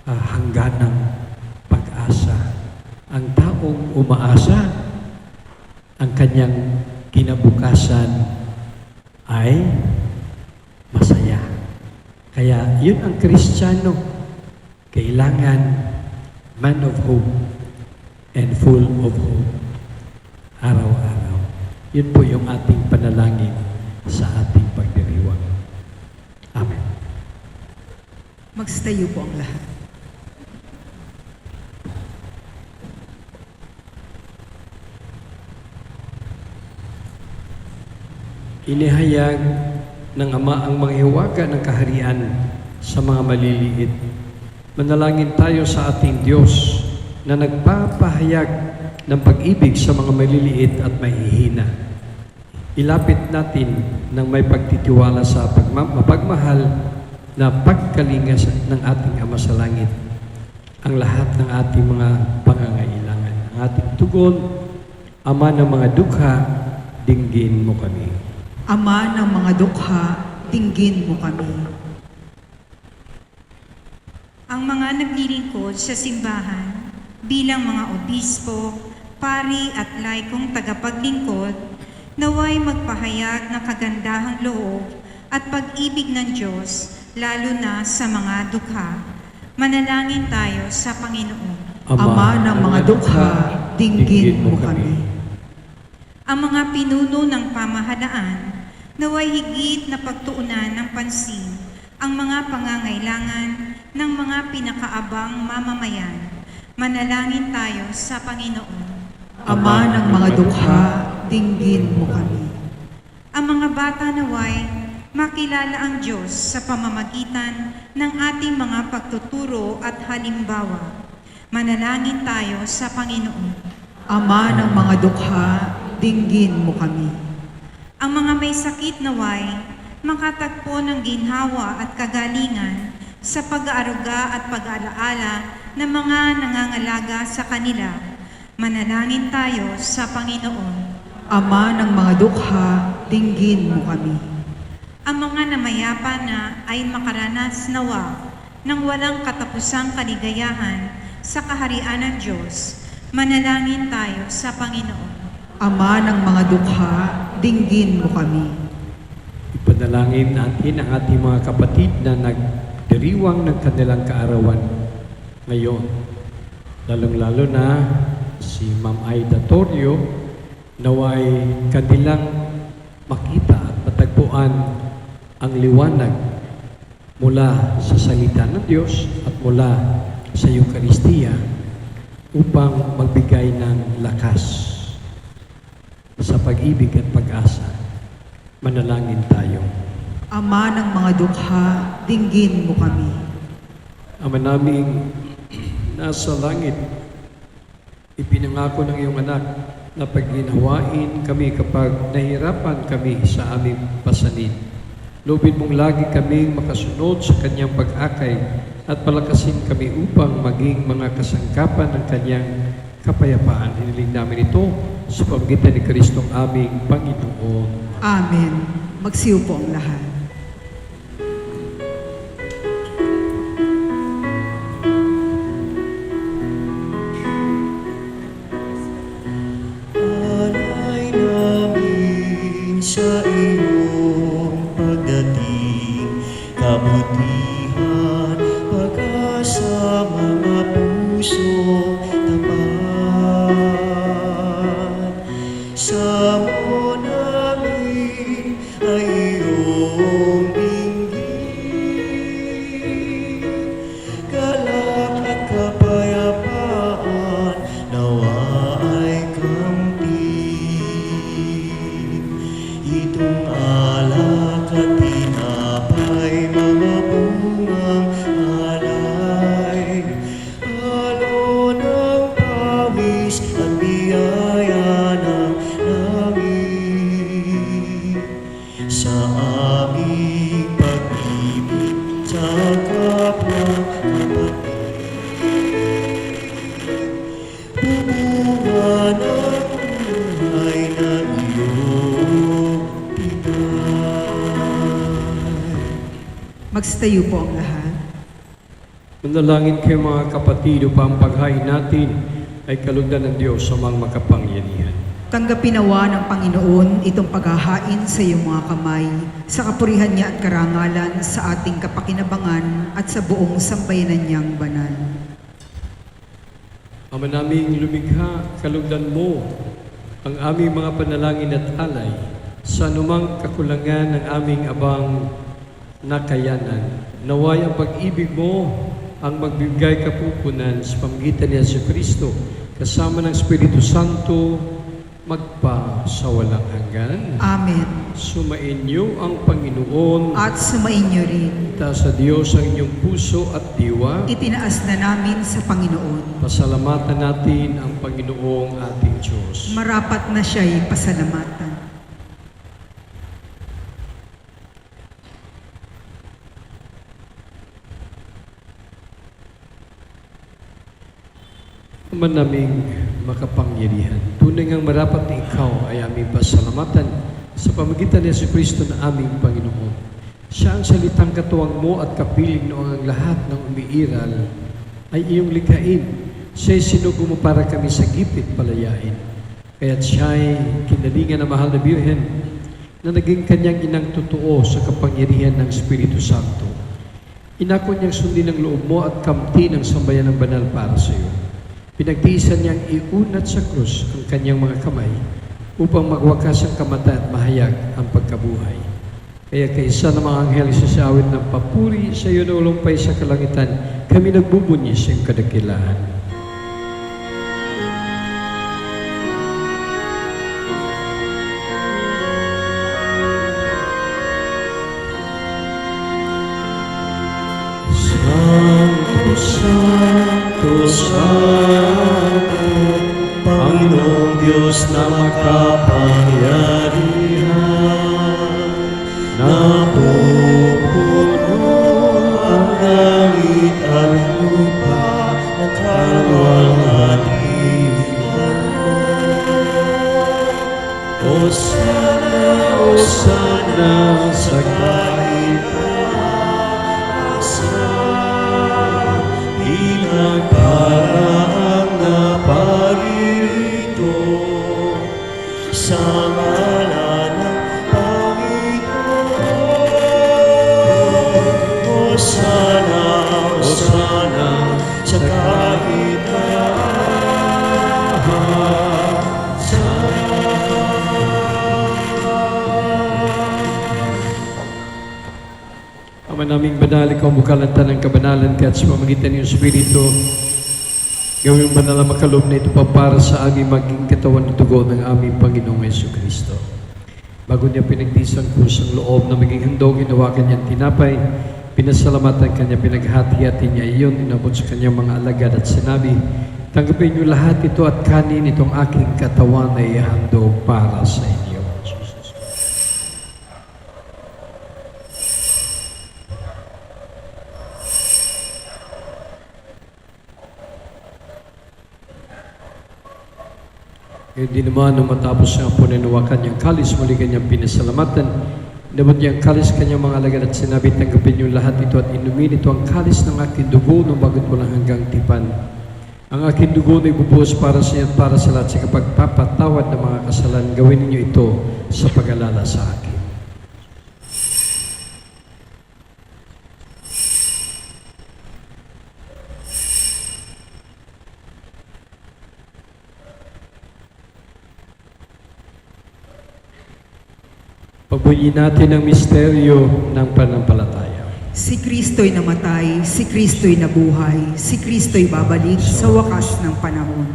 hangganang pag-asa. Ang taong umaasa, ang kanyang kinabukasan ay masaya. Kaya yun ang Kristiyano. Kailangan man of hope and full of hope. Araw-araw. Yun po yung ating panalangin sa ating pagdiriwang. Amen. Magstayo po ang lahat. Inihayag ng Ama ang mga hiwaga ng kaharian sa mga maliliit. Manalangin tayo sa ating Diyos na nagpapahayag ng pag-ibig sa mga maliliit at mahihina. Ilapit natin ng may pagtitiwala sa mapagmahal na pagkalinga ng ating Ama sa Langit ang lahat ng ating mga pangangailangan. Ang ating tugon, Ama ng mga dukha, dinggin mo kami. Ama ng mga dukha, dinggin mo kami. Ang ang mga naglilingkod sa simbahan bilang mga obispo, pari at laikong tagapaglingkod, naway magpahayag ng kagandahang loob at pag-ibig ng Diyos, lalo na sa mga dukha. Manalangin tayo sa Panginoon. Ama ng mga dukha, dinggin mo kami. Ang mga pinuno ng pamahalaan, naway higit na pagtuunan ng pansin ang mga pangangailangan ng mga pinakaabang mamamayan. Manalangin tayo sa Panginoon. Ama ng mga dukha, dinggin mo kami. Ang mga bata naway makilala ang Diyos sa pamamagitan ng ating mga pagtuturo at halimbawa. Manalangin tayo sa Panginoon. Ama ng mga dukha, dinggin mo kami. Ang mga may sakit naway makatagpo ng ginhawa at kagalingan sa pag-aaruga at pag-aalaala ng mga nangangalaga sa kanila. Manalangin tayo sa Panginoon. Ama ng mga dukha, dinggin mo kami. Ang mga namayapa na ay makaranas nawa ng walang katapusang kaligayahan sa kaharian ng Diyos. Manalangin tayo sa Panginoon. Ama ng mga dukha, dinggin mo kami. Ipanalangin natin ang ating mga kapatid na nagdiriwang ng kanilang kaarawan ngayon. Lalong-lalo na si Ma'am Aida Torrio, naway kanilang makita at matagpuan ang liwanag mula sa salita ng Diyos at mula sa Eucharistia upang magbigay ng lakas sa pag-ibig at pag-asa. Manalangin tayo. Ama ng mga dukha, dinggin mo kami. Ama naming nasa langit, ipinangako ng iyong anak na pagginhawain kami kapag nahirapan kami sa aming pasanin. Lubid mong lagi kaming makasunod sa kanyang pag-akay at palakasin kami upang maging mga kasangkapan ng kanyang kapayapaan. Hiniling namin ito sa pamamagitan ni Kristong aming Panginoon. Amen. Magsiupo ang lahat. Alay namin sa iyong pagdating, kabutihan, pag-asa, mga puso tapat. Sa mo namin ay iyong dinggin, galak at kapayapaan, nawa ay kamtin. Itong alak at tinapay, mga bungang alay, halo ng pawis at biyaya ng langit. Sa aming pag-ibig sa kapwa kapatid, bubuhan ang buhay na iyong pinay. Magstayo po ang lahat. Manalangin kayo mga kapatid upang paghain natin ay kalugdan ng Diyos sa mga makapangyarihan. Tanggapin nawa ng Panginoon itong paghahain sa iyong mga kamay, sa kapurihan niya at karangalan, sa ating kapakinabangan at sa buong sambayanan niyang banal. Ama naming lumikha, kalugdan mo ang aming mga panalangin at alay sa anumang kakulangan ng aming abang nakayanan. Naway ang pag-ibig mo ang magbigay kapupunan sa pamamagitan ni Jesucristo kasama ng Espiritu Santo magpa sa walang hanggan. Amen. Sumainyo ang Panginoon At sumainyo rin. itaas sa Diyos ang inyong puso at diwa. Itinaas na namin sa Panginoon. Pasalamatan natin ang Panginoong ating Diyos. Marapat na siya'y pasalamatan. Ama naming makapangyarihan, tunay ngang marapat na ikaw ay aming pasalamatan sa pamagitan ni Jesucristo na aming Panginoon. Siya ang salitang katuwang mo at kapiling noong ang lahat ng umiiral ay iyong likhain. Siya'y sinugo mo para kami sa gipit palayain. Kaya't siya'y kinalingan ng mahal na Birhen na naging kanyang inang totoo sa kapangyarihan ng Espiritu Santo. Inako niyang sundin ang loob mo at kamti ng sambayan ng banal para sa iyo. Pinagtiisan niyang iunat sa krus ang kanyang mga kamay upang magwakas ang kamatayan at mahayag ang pagkabuhay. Kaya kaisa ng mga anghel sa awit ng papuri sa iyo na ulumpay sa kalangitan, kami nagbubunyi sa iyong kadakilaan. Santo, Santo, Panginoong Diyos na makapangyarihan, napupuno ang langit at lupa at kalwalhatian mo. Hosana, Hosana sa pinagparaan na paririto sa ngalan ng Panginoon. Hosana, Hosana sa Ama naming banal, ikaw bukalatan ng kabanalan ka at sa pamagitan ng Espiritu, gawing banal ang makaloob na ito pa para sa aming maging katawan at dugo ng aming Panginoong Jesucristo. Bago niya pinagdisan ko sa loob na maging handog, hinawakan niyang tinapay, pinasalamatan kanya, pinaghati-hati niya iyon, inabot sa kanyang mga alagad at sinabi, tanggapin niyo lahat ito at kanin itong aking katawan na ihandog para sa inyo. Hindi naman nung matapos nga po ninawakan niyang kalis, muli kanyang pinasalamatan. Inabot niyang kalis kanyang mga alagad at sinabi, tanggapin niyo lahat ito at inumin ito ang kalis ng aking dugo ng bagot walang hanggang tipan. Ang aking dugo na ibubuhos para sa inyo at para sa lahat sa kapagpapatawad ng mga kasalanan. Gawin niyo ito sa pag-alala sa akin. Pagbuyin natin ang misteryo ng pananampalataya. Si Kristo'y namatay, si Kristo'y nabuhay, si Kristo'y babalik sa wakas ng panahon.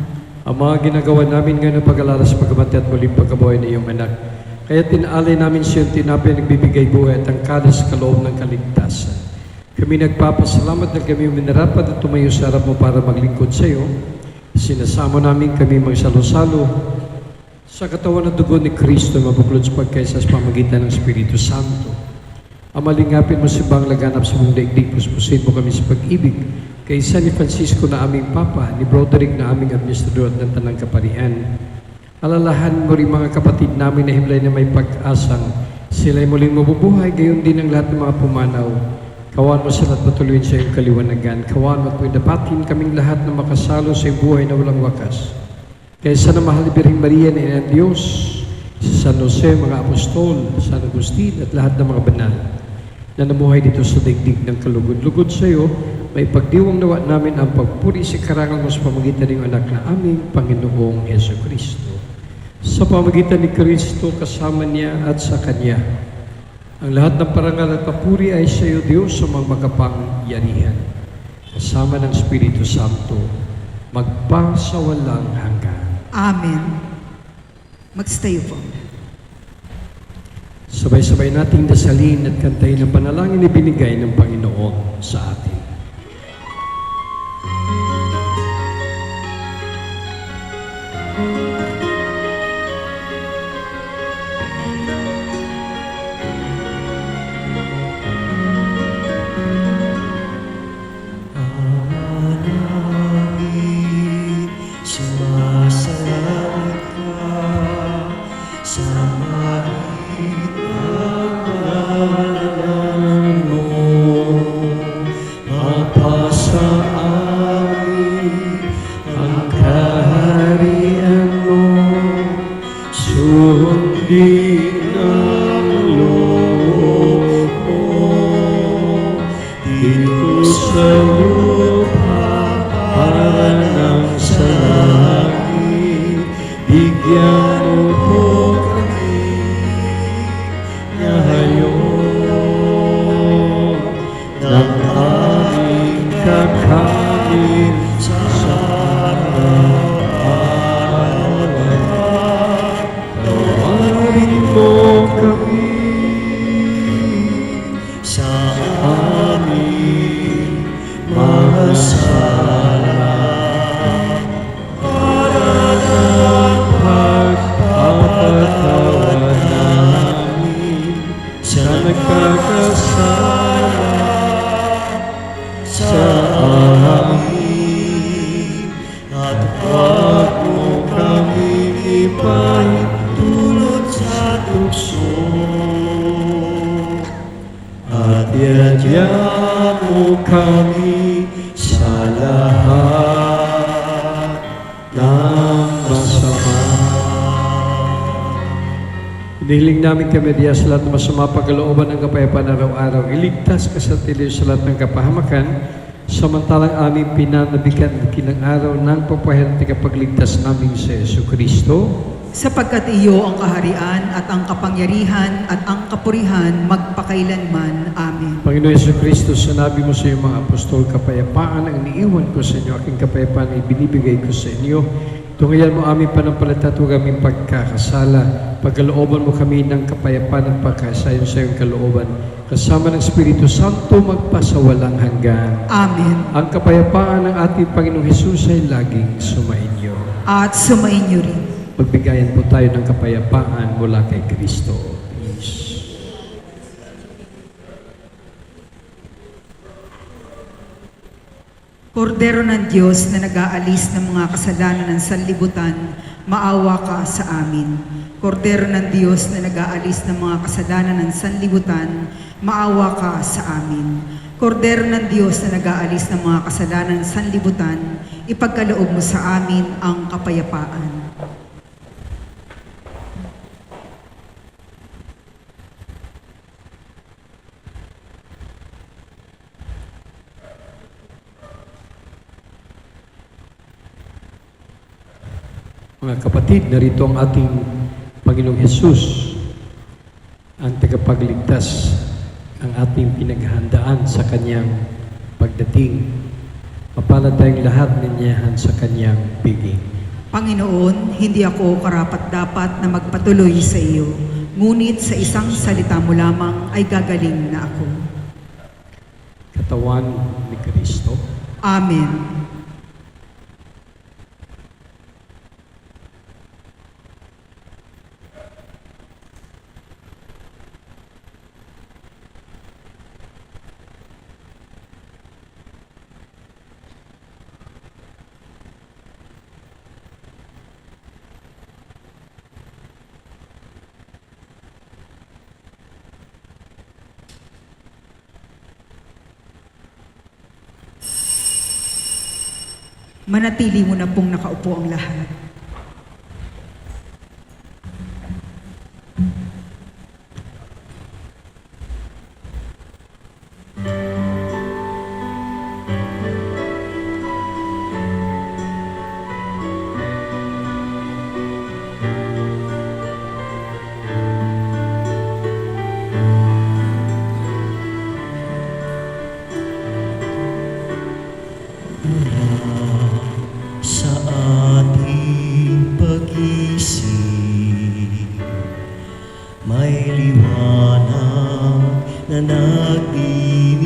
Ang mga ginagawa namin ngayon ng pag-alala sa pagkamatay at muling pagkabuhay ng iyong anak. Kaya tinaalay namin siya yung tinapay nagbibigay buhay at ang kalis kaloob ng kaligtasan. Kami nagpapasalamat na kami minarapat at tumayo sa harap mo para maglingkod sa iyo. Sinasamo namin kami magsalo-salo sa katawan at dugo ni Kristo mabuklod sa pagkaisa sa pamagitan ng Espiritu Santo. Amalingapin mo si Bang laganap sa mong daigdig, puspusin mo kami sa pag-ibig, kaysa ni Francisco na aming Papa, ni Broderick na aming Administrador at ng Tanang Kaparian. Alalahan mo rin mga kapatid namin na himlay na may pag-asang sila'y muling mabubuhay, gayon din ang lahat ng mga pumanaw. Kawan mo sila at patuloyin sa iyong kaliwanagan. Kawan mo at dapatin kaming lahat na makasalo sa iyong buhay na walang wakas. Kaysa na mahal ni Birheng Maria na Ina ng Diyos, si San Jose, mga apostol, San Agustin at lahat ng mga banal na namuhay dito sa daigdig ng kalugod-lugod sa iyo, may pagdiwang nawa namin ang pagpuri sa karangal mo sa pamagitan ng anak na aming Panginoong Jesucristo. Sa pamagitan ni Kristo, kasama niya at sa Kanya, ang lahat ng parangal at papuri ay sa iyo, Diyos, sa mga makapangyarihan, kasama ng Espiritu Santo, magpasawalang hanggan. Amen. Magstayo po. Sabay-sabay nating dasalin at kantahin ang panalangin na binigay ng Panginoon sa atin. Sumasalangit ka sa mahit na pangalan sundin ang loob mo dito sa lupa para nang sa langit. Bigyan mo po kami ngayon ng aming kakanin sa araw-araw. Tawarin mo kami sa aming mga sala para ng pagpapatawad namin sa nagkakasala sa amin, at huwag mo kami ipahintulot sa tukso, at iadya mo kami sa lahat ng masama. Hinihiling namin kami diya sa lahat ng masama pagkalooban ng kapayapaan araw-araw. Iligtas ka sa tiliw sa lahat ng kapahamakan, samantalang aming pinanabikan kinang araw ng papahirap at kapagligtas namin sa Jesucristo. Sapagkat iyo ang kaharian at ang kapangyarihan at ang kapurihan magpakailanman. Amen. Panginoon Jesucristo, sinabi mo sa iyong mga apostol, kapayapaan ang iniiwan ko sa inyo, aking kapayapaan ay binibigay ko sa inyo. Tungayan mo aming panampalataya at huwag aming pagkakasala. Pagkalooban mo kami ng kapayapaan at pagkasayon sa iyong kalooban. Kasama ng Espiritu Santo magpasawalang hanggan. Amen. Ang kapayapaan ng ating Panginoong Hesus ay laging sumainyo. At sumainyo rin. Magbigayan po tayo ng kapayapaan mula kay Kristo. Peace. Kordero ng Diyos na nag-aalis ng mga kasalanan ng sanlibutan, maawa ka sa amin. Kordero ng Diyos na nag-aalis ng mga kasalanan ng sanlibutan, maawa ka sa amin. Kordero ng Diyos na nag-aalis ng mga kasalanan ng sanlibutan, ipagkaloob mo sa amin ang kapayapaan. Mga kapatid, narito ang ating Panginoong Hesus, ang tagapagligtas, ang ating pinaghandaan sa Kanyang pagdating. Mapalad tayong lahat ninyahan sa Kanyang piging. Panginoon, hindi ako karapat-dapat na magpatuloy sa iyo, ngunit sa isang salita mo lamang ay gagaling na ako. Katawan ni Kristo. Amen. Manatili mo na pong nakaupo ang lahat. Sa ating pag-isip, may liwanag na nagdidinig,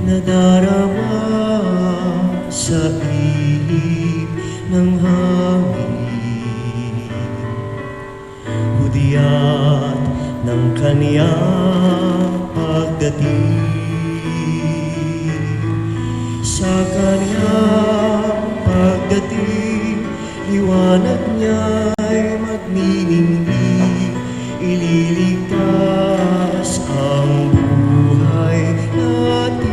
nadarama sa ihip ng hangin, hudyat ng kaniyang pagdating. Sa kanyang pagdating, liwanag niya'y magniningning, ililigtas ang buhay natin.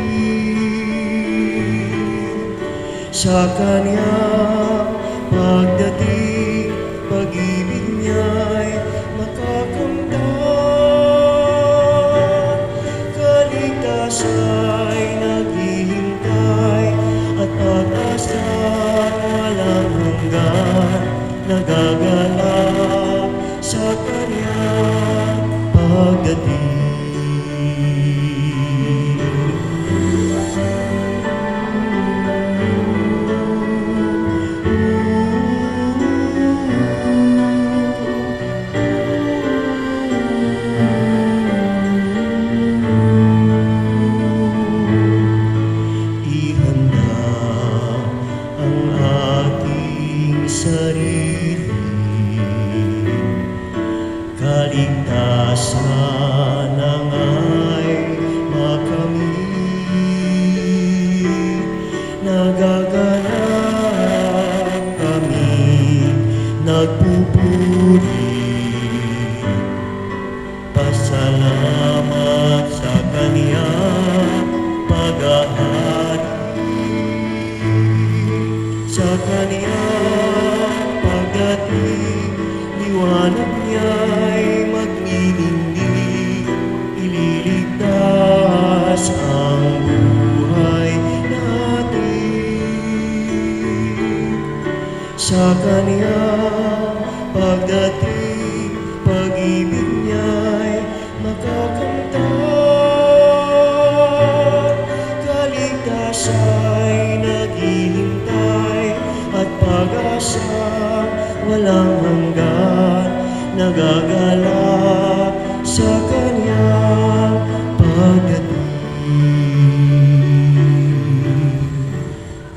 Sa kanyang pagdating, pag-ibig niya'y makakamtan. Kaligtasa'y naghihintay at pag-asa walang hanggan, nagagalak sa Kanyang pagdating. Ihanda ang ating sarili, kaligtasan na nga'y makamit. Nagagalak kami, nagpupuri, pasalamat sa Kanyang paghahari. Sa Kanyang pagdating, liwanag niya'y magniningning, ililigtas ang buhay natin. Sa Kanyang pagdating, pag-ibig niya'y makakamtan. Kaligtasa'y naghihintay at pag-asa walang hanggan, nagagalak sa Kanyang pagdating.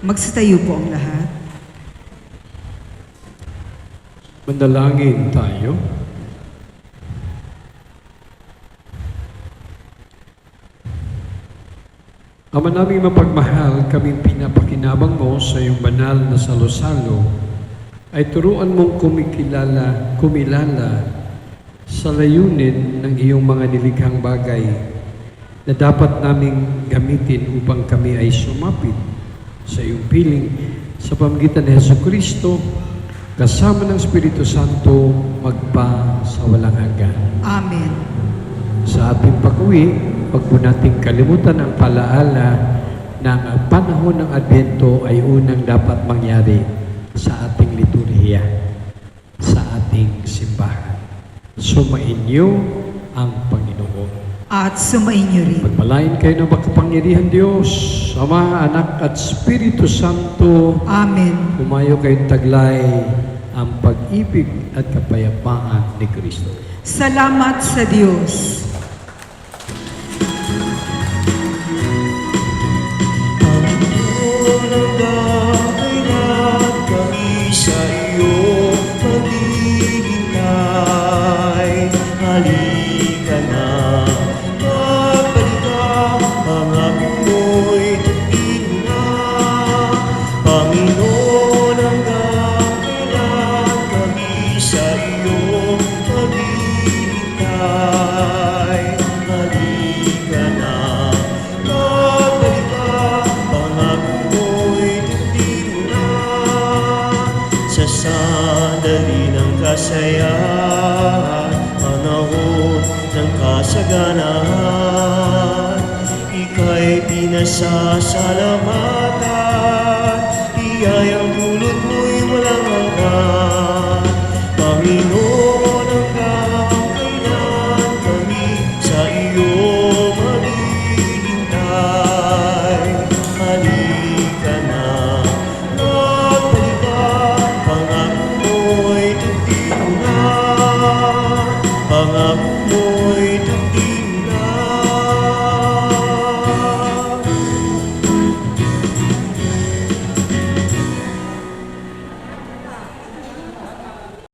Magsitayo po ang lahat. Manalangin tayo. Ama naming mapagmahal, kaming pinapakinabang mo sa iyong banal na salo-salo, ay turuan mong kumilala sa layunin ng iyong mga nilikhang bagay na dapat naming gamitin upang kami ay sumapit sa iyong piling sa pamamagitan ni Jesucristo kasama ng Espiritu Santo magpa sa walang hanggan. Amen. Sa ating pag-uwi, huwag po nating kalimutan ang palaala na ang panahon ng Advento ay unang dapat mangyari sa ating liturhiya, sa ating simbahan. Sumainyo ang Panginoon. At sumainyo rin. Pagpalain kayo ng makapangyarihan Diyos, Ama, Anak at Espiritu Santo. Amen. Humayo kayong taglay ang pag-ibig at kapayapaan ni Kristo. Salamat sa Diyos. Kami sa iyo maghihintay, halika na, pagbalik ka, pangako mo'y tupin na. Panginoon, hanggang kailan kami sa iyo maghihintay, halika na, pagbalik ka, pangako mo'y tupin na. Sa sandali ng kasayahan, panahon ng kasaganahan, ika'y pinasasalamatan, iyayang dulot mo'y walang hanggan. Panginoon, hanggang kailan kami sa iyo